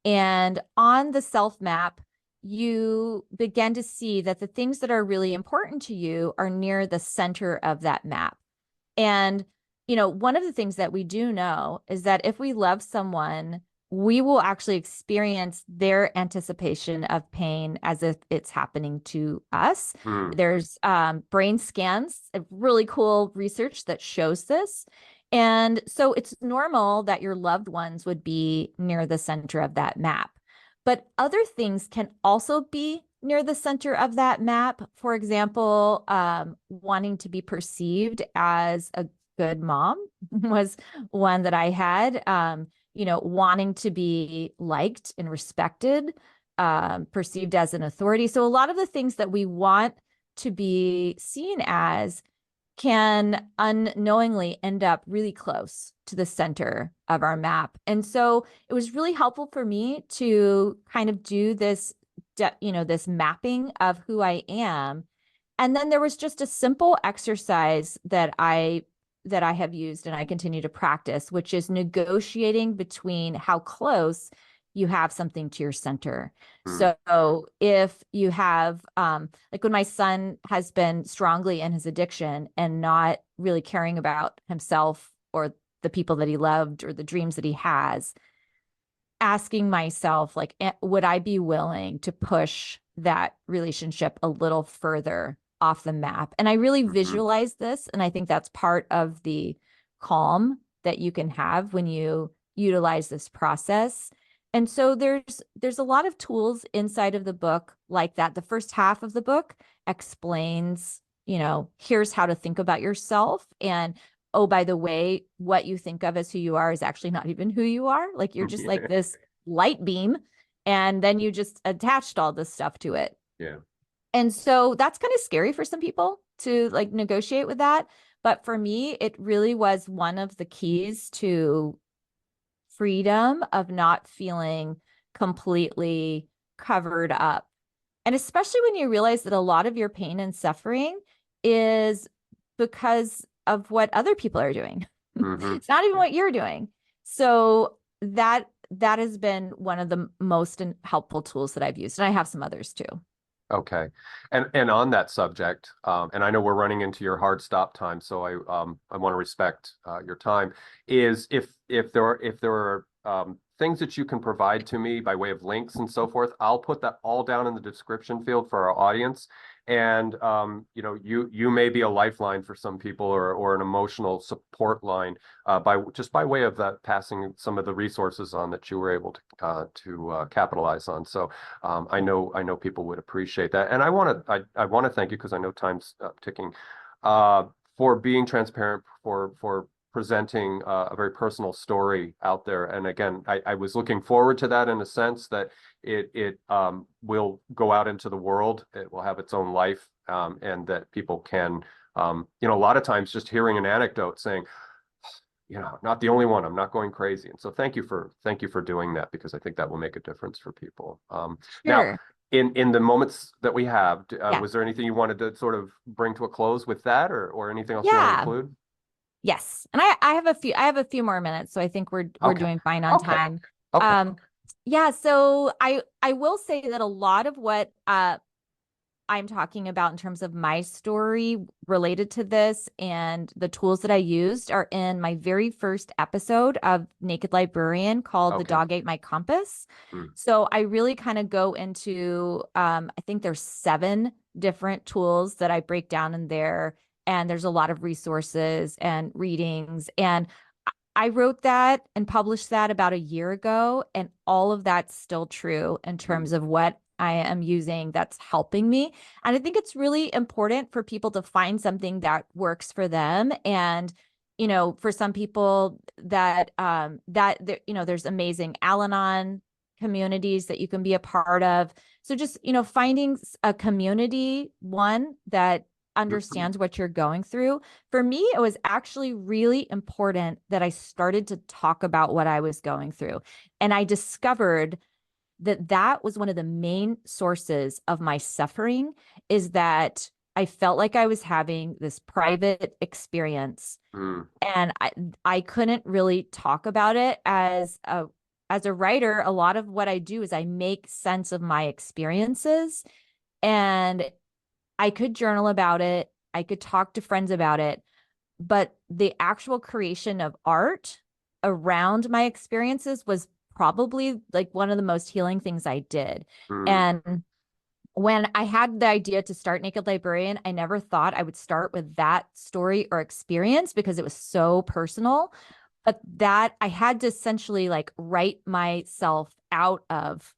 And on the self map, you begin to see that the things that are really important to you are near the center of that map. And, one of the things that we do know is that if we love someone, we will actually experience their anticipation of pain as if it's happening to us. Mm. There's brain scans, really cool research that shows this. And so it's normal that your loved ones would be near the center of that map. But other things can also be near the center of that map. For example, wanting to be perceived as a good mom was one that I had. Wanting to be liked and respected, perceived as an authority. So a lot of the things that we want to be seen as can unknowingly end up really close to the center of our map. And so it was really helpful for me to kind of do this, this mapping of who I am. And then there was just a simple exercise that I have used and I continue to practice, which is negotiating between how close you have something to your center. Mm. So if you have, like when my son has been strongly in his addiction and not really caring about himself or the people that he loved or the dreams that he has, asking myself, like, would I be willing to push that relationship a little further off the map? And I really Mm-hmm. visualize this. And I think that's part of the calm that you can have when you utilize this process. And so there's a lot of tools inside of the book like that. The first half of the book explains, here's how to think about yourself. And oh, by the way, what you think of as who you are is actually not even who you are. Like you're just like Yeah. this light beam. And then you just attached all this stuff to it. Yeah. And so that's kind of scary for some people to like negotiate with that. But for me, it really was one of the keys to freedom of not feeling completely covered up. And especially when you realize that a lot of your pain and suffering is because of what other people are doing. Mm-hmm. It's not even Yeah. what you're doing. So that has been one of the most helpful tools that I've used. And I have some others too. Okay. And on that subject, and I know we're running into your hard stop time, so I want to respect your time, is if there are things that you can provide to me by way of links and so forth, I'll put that all down in the description field for our audience. And you may be a lifeline for some people, or an emotional support line, by way of that, passing some of the resources on that you were able to capitalize on. So I know people would appreciate that, and I want to thank you, because I know time's ticking, for being transparent, for presenting a very personal story out there. And again, I was looking forward to that, in a sense that it will go out into the world. It will have its own life, and that people can, a lot of times just hearing an anecdote saying, not the only one. I'm not going crazy. And so thank you for doing that, because I think that will make a difference for people. Now, Sure. in the moments that we have, Yeah. was there anything you wanted to sort of bring to a close with that, or anything else you want to Yeah. include? Yes. And I have a few more minutes, so I think we're Okay. doing fine on Okay. time. Okay. Um, yeah, so I will say that a lot of what I'm talking about in terms of my story related to this and the tools that I used are in my very first episode of Naked Librarian, called The Okay. Dog Ate My Compass. Mm. So I really kind of go into, I think there's 7 different tools that I break down in there. And there's a lot of resources and readings. And I wrote that and published that about a year ago, and all of that's still true in Mm. terms of what I am using that's helping me. And I think it's really important for people to find something that works for them. And, for some people there's amazing Al-Anon communities that you can be a part of. So just, finding a community, one that Mhm. understands what you're going through. For me, it was actually really important that I started to talk about what I was going through. And I discovered that that was one of the main sources of my suffering, is that I felt like I was having this private experience, Mm. and I couldn't really talk about it. As a writer, a lot of what I do is I make sense of my experiences, and I could journal about it. I could talk to friends about it, but the actual creation of art around my experiences was probably like one of the most healing things I did. Mm. And when I had the idea to start Naked Librarian, I never thought I would start with that story or experience because it was so personal. But that I had to essentially like write myself out of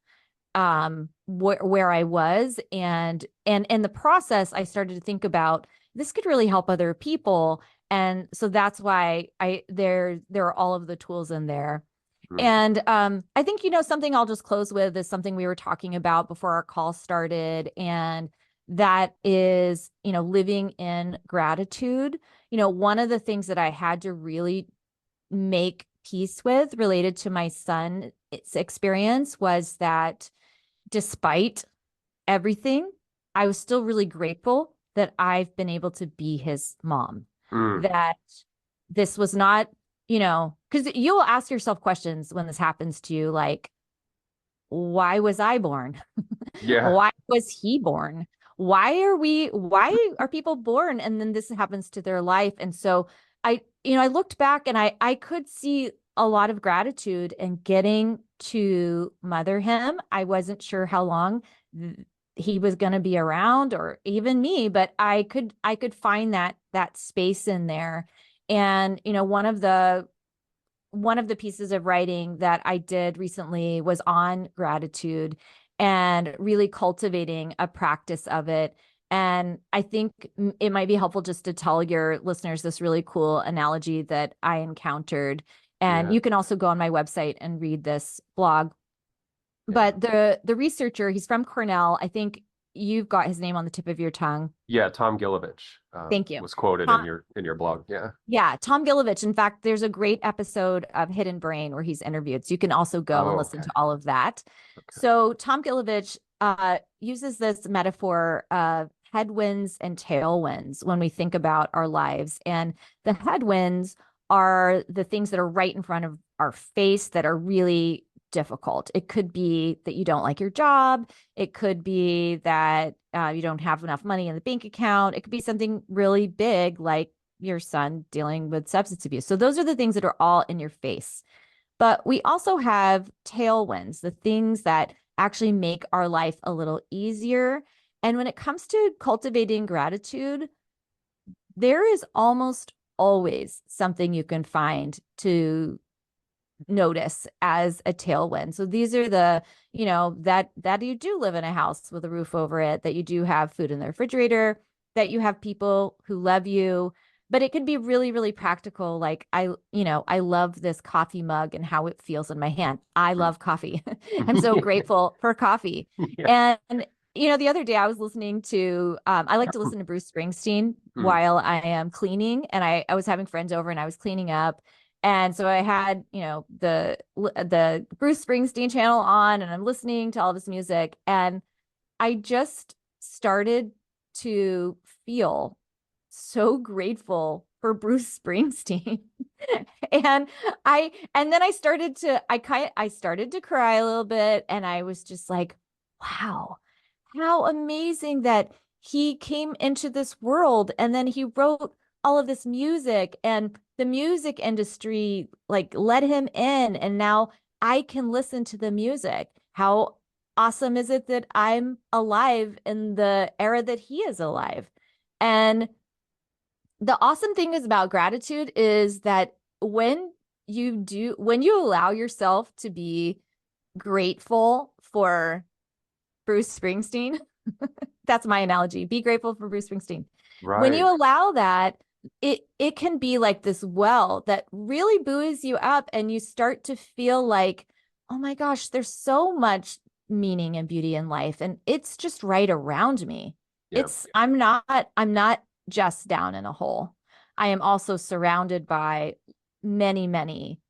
where I was, and in the process I started to think about this could really help other people. And so that's why there are all of the tools in there. Mm. And I think, something I'll just close with is something we were talking about before our call started. And that is, living in gratitude. One of the things that I had to really make peace with related to my son's experience was that despite everything, I was still really grateful that I've been able to be his mom. Mm. That this was not, because you'll ask yourself questions when this happens to you, like, why was I born? Yeah. Why was he born? Why are people born and then this happens to their life? And so I looked back and I could see a lot of gratitude in getting to mother him. I wasn't sure how long he was going to be around or even me, but I could find that space in there. And one of the pieces of writing that I did recently was on gratitude and really cultivating a practice of it. And I think it might be helpful just to tell your listeners this really cool analogy that I encountered. And Yeah. you can also go on my website and read this blog. Yeah. But the researcher, he's from Cornell. I think you've got his name on the tip of your tongue. Yeah. Tom Gilovich Thank you. was quoted Tom, in your blog. Yeah. Yeah, Tom Gilovich. In fact, there's a great episode of Hidden Brain where he's interviewed. So you can also go and Oh, listen okay. to all of that. Okay. So Tom Gilovich uses this metaphor of headwinds and tailwinds when we think about our lives. And the headwinds are the things that are right in front of our face that are really difficult. It could be that you don't like your job. It could be that you don't have enough money in the bank account. It could be something really big like your son dealing with substance abuse. So those are the things that are all in your face. But we also have tailwinds, the things that actually make our life a little easier. And when it comes to cultivating gratitude, there is almost always something you can find to notice as a tailwind. So these are that you do live in a house with a roof over it, that you do have food in the refrigerator, that you have people who love you. But it can be really, really practical. Like I love this coffee mug and how it feels in my hand. I Mm. love coffee. I'm so grateful for coffee. Yeah. And the other day I was listening to I like to listen to Bruce Springsteen Mm. while I am cleaning. And I was having friends over and I was cleaning up. And so I had, the Bruce Springsteen channel on and I'm listening to all this music and I just started to feel so grateful for Bruce Springsteen. and then I started to cry a little bit and I was just like, wow, how amazing that he came into this world and then he wrote all of this music and the music industry like let him in and now I can listen to the music. How awesome is it that I'm alive in the era that he is alive? And the awesome thing is about gratitude is that when you allow yourself to be grateful for Bruce Springsteen, that's my analogy. Be grateful for Bruce Springsteen. When you Right. allow that, it can be like this well that really buoys you up and you start to feel like, oh my gosh, there's so much meaning and beauty in life and it's just right around me. Yeah. I'm not just down in a hole. I am also surrounded by many, many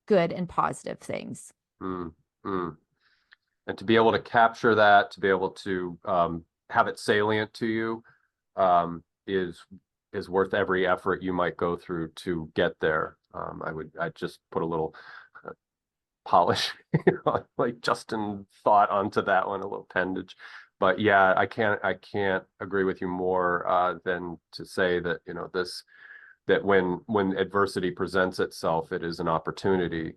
good and positive things. Mm. Mm. And to be able to capture that, to be able to have it salient to you, is worth every effort you might go through to get there. I'd just put a little polish, like Justin thought onto that one, a little appendage. But yeah, I can't agree with you more than to say that, that when adversity presents itself, it is an opportunity.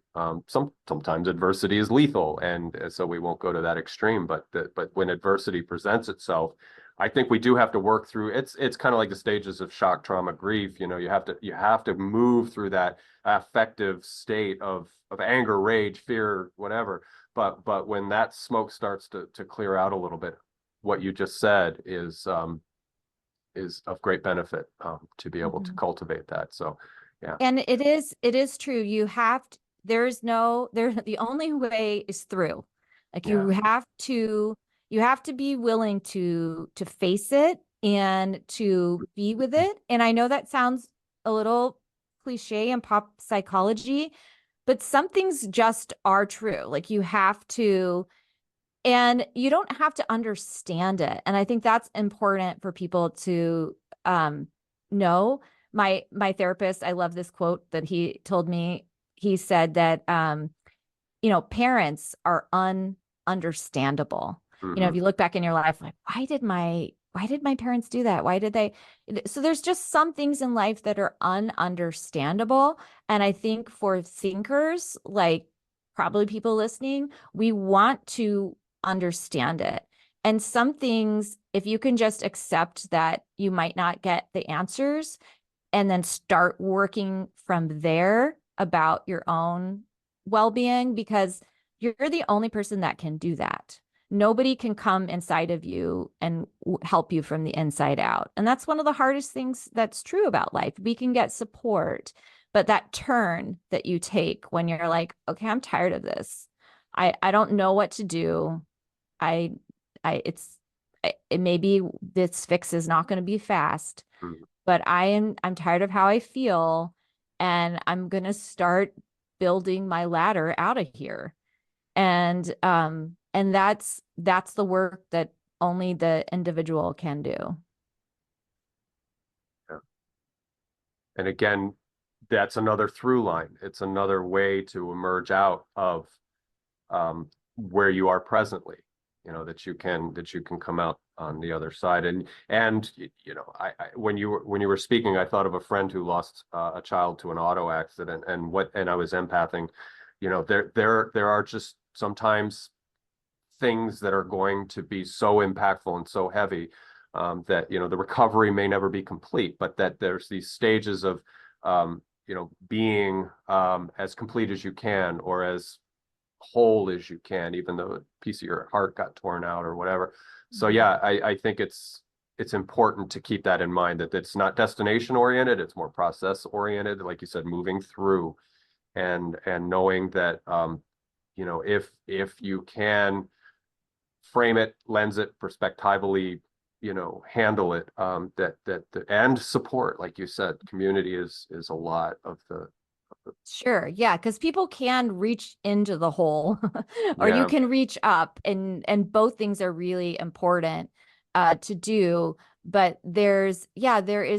Sometimes adversity is lethal, and so we won't go to that extreme. But when adversity presents itself, I think we do have to work through. It's kind of like the stages of shock, trauma, grief. You have to move through that affective state of anger, rage, fear, whatever. But when that smoke starts to clear out a little bit, what you just said is of great benefit to be able to Mhm. cultivate that. So, yeah, And it is true. The only way is through. Like yeah, you have to be willing to face it and to be with it. And I know that sounds a little cliche in pop psychology, but some things just are true. Like you have to, and you don't have to understand it. And I think that's important for people to know. My therapist, I love this quote that he told me. He said that parents are understandable. If Mm-hmm. you look back in your life, like, why did my parents do that? Why did they? So there's just some things in life that are ununderstandable. And I think for thinkers, like probably people listening, we want to understand it. And some things, if you can just accept that you might not get the answers and then start working from there about your own well-being, because you're the only person that can do that. Nobody can come inside of you and help you from the inside out. And that's one of the hardest things that's true about life. We can get support, but that turn that you take when you're like, okay, I'm tired of this. I don't know what to do. I it maybe this fix is not going to be fast, Mm-hmm. but I'm tired of how I feel, and I'm going to start building my ladder out of here. And that's the work that only the individual can do. Yeah. And again, that's another through line. It's another way to emerge out of where you are presently. That you can come out on the other side. And I when you were speaking, I thought of a friend who lost a child to an auto accident, and I was empathing. There are just sometimes things that are going to be so impactful and so heavy, that the recovery may never be complete, but that there's these stages of being as complete as you can, or as whole as you can, even though a piece of your heart got torn out or whatever. So yeah, I think it's important to keep that in mind, that it's not destination oriented, it's more process oriented, like you said, moving through, and knowing that if you can frame it, lens it, perspectively, handle it, and support, like you said, community is a lot of the. Sure. Yeah. Because people can reach into the hole or you Yeah. can reach up, and both things are really important to do. But there is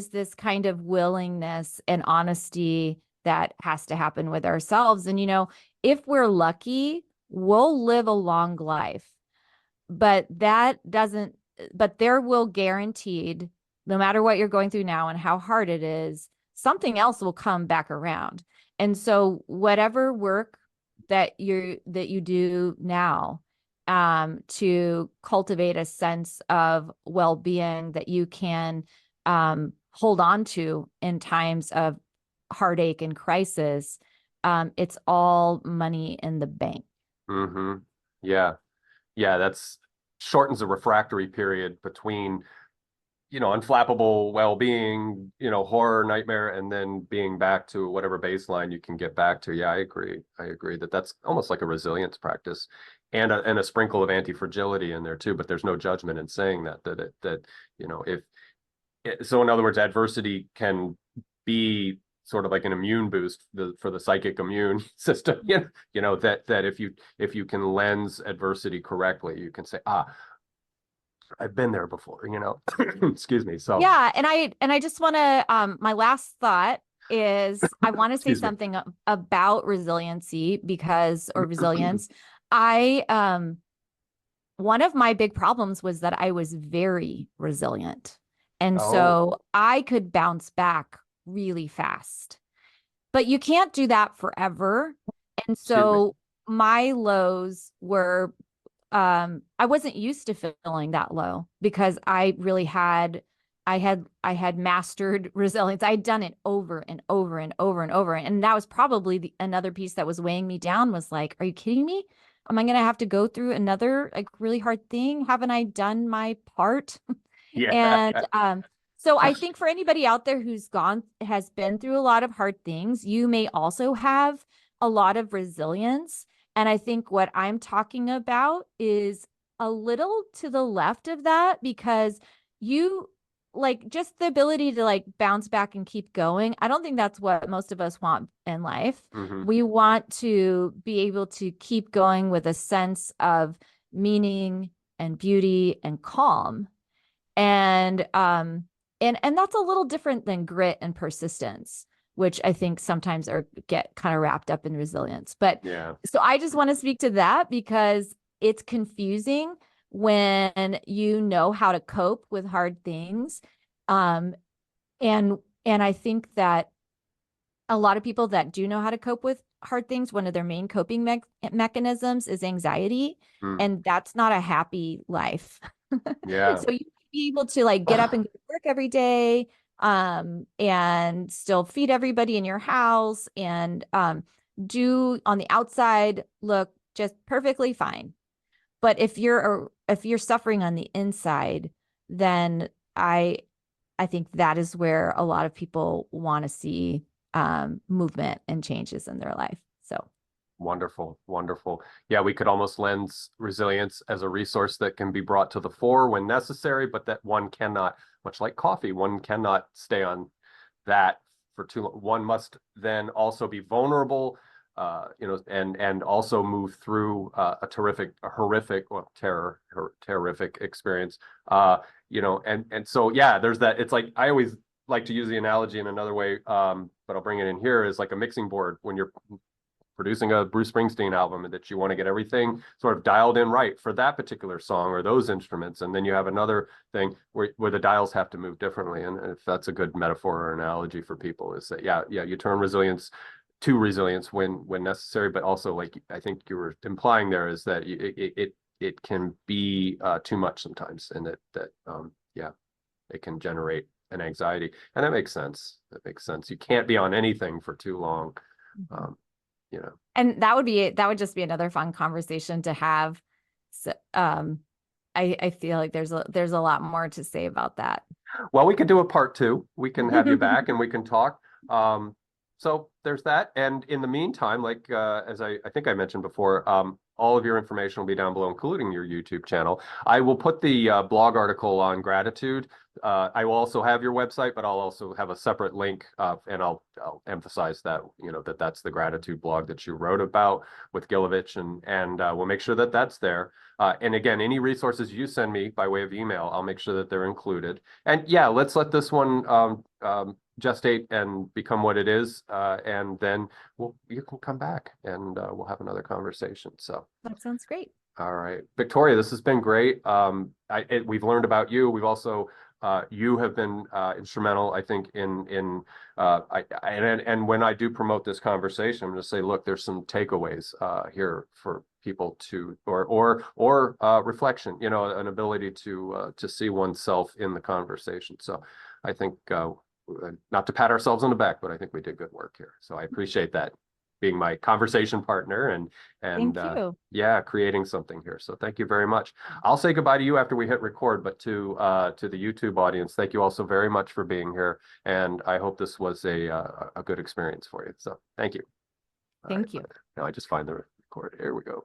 this kind of willingness and honesty that has to happen with ourselves. And, if we're lucky, we'll live a long life. But that doesn't, but there will guaranteed, no matter what you're going through now and how hard it is, something else will come back around. And so whatever work that you do now, to cultivate a sense of well-being that you can hold on to in times of heartache and crisis, it's all money in the bank. Mm-hmm. Yeah. Yeah, that's shortens the refractory period between, unflappable well-being, horror nightmare, and then being back to whatever baseline you can get back to. Yeah, I agree. I agree that that's almost like a resilience practice, and a sprinkle of anti-fragility in there too. But there's no judgment in saying that if so, in other words, adversity can be sort of like an immune boost for the psychic immune system. That if you can lens adversity correctly, you can say, I've been there before. Excuse me. So Yeah, and I just want to my last thought is I want to say excuse me. something about resiliency, or resilience. I One of my big problems was that I was very resilient. And Oh, so I could bounce back really fast. But you can't do that forever. And excuse me. so my lows were I wasn't used to feeling that low because I had mastered resilience. I'd done it over and over and over and over. And that was probably another piece that was weighing me down, was like, are you kidding me? Am I going to have to go through another like really hard thing? Haven't I done my part? Yeah. And so I think for anybody out there has been through a lot of hard things, you may also have a lot of resilience. And I think what I'm talking about is a little to the left of that, because you like just the ability to like bounce back and keep going. I don't think that's what most of us want in life. Hmm. We want to be able to keep going with a sense of meaning and beauty and calm. And that's a little different than grit and persistence. which I think sometimes get kind of wrapped up in resilience. But Yeah. so I just want to speak to that because it's confusing when you know how to cope with hard things. Um, and I think that a lot of people that do know how to cope with hard things, one of their main coping mechanisms is anxiety, Mm. and that's not a happy life. Yeah. So you be able to like get up and go to work every day, and still feed everybody in your house and do on the outside look just perfectly fine. But if you're suffering on the inside, then I I think that is where a lot of people want to see movement and changes in their life. So, Wonderful, wonderful. Yeah, we could almost lens resilience as a resource that can be brought to the fore when necessary, but that one cannot, much like coffee, one cannot stay on that for too long. One must then also be vulnerable, and also move through a horrific, well, terrific experience. And so yeah, there's that. It's like I always like to use the analogy in another way, but I'll bring it in here is like a mixing board when you're producing a Bruce Springsteen album and that you want to get everything sort of dialed in right for that particular song or those instruments. And then you have another thing where the dials have to move differently. And if that's a good metaphor or analogy for people is that, yeah, you turn resilience to resilience when necessary, but also like I think you were implying there is that it can be too much sometimes, and yeah, it can generate an anxiety, and that makes sense. That makes sense. You can't be on anything for too long. Um, and that would just be another fun conversation to have. So, I feel like there's a lot more to say about that. Well, we could do a part two. We can have you back and we can talk. So there's that. And in the meantime, like as I think I mentioned before, all of your information will be down below, including your YouTube channel. I will put the blog article on gratitude. I will also have your website, but I'll also have a separate link, and I'll emphasize that that's the gratitude blog that you wrote about with Gilovich, and we'll make sure that that's there. And again, any resources you send me by way of email, I'll make sure that they're included. And yeah, let's let this one gestate and become what it is, and then you can come back and we'll have another conversation. So That sounds great. all right, Victoria, this has been great. We've learned about you. We've also you have been instrumental, I think, and when I do promote this conversation, I'm going to say, look, there's some takeaways here for people to or reflection, an ability to see oneself in the conversation. So I think not to pat ourselves on the back, but I think we did good work here. So I appreciate that, being my conversation partner and Thank you. yeah, creating something here. So thank you very much. I'll say goodbye to you after we hit record, but to the YouTube audience, thank you all so very much for being here. And I hope this was a good experience for you. So thank you. Thank you. Now I just find the record. Here we go.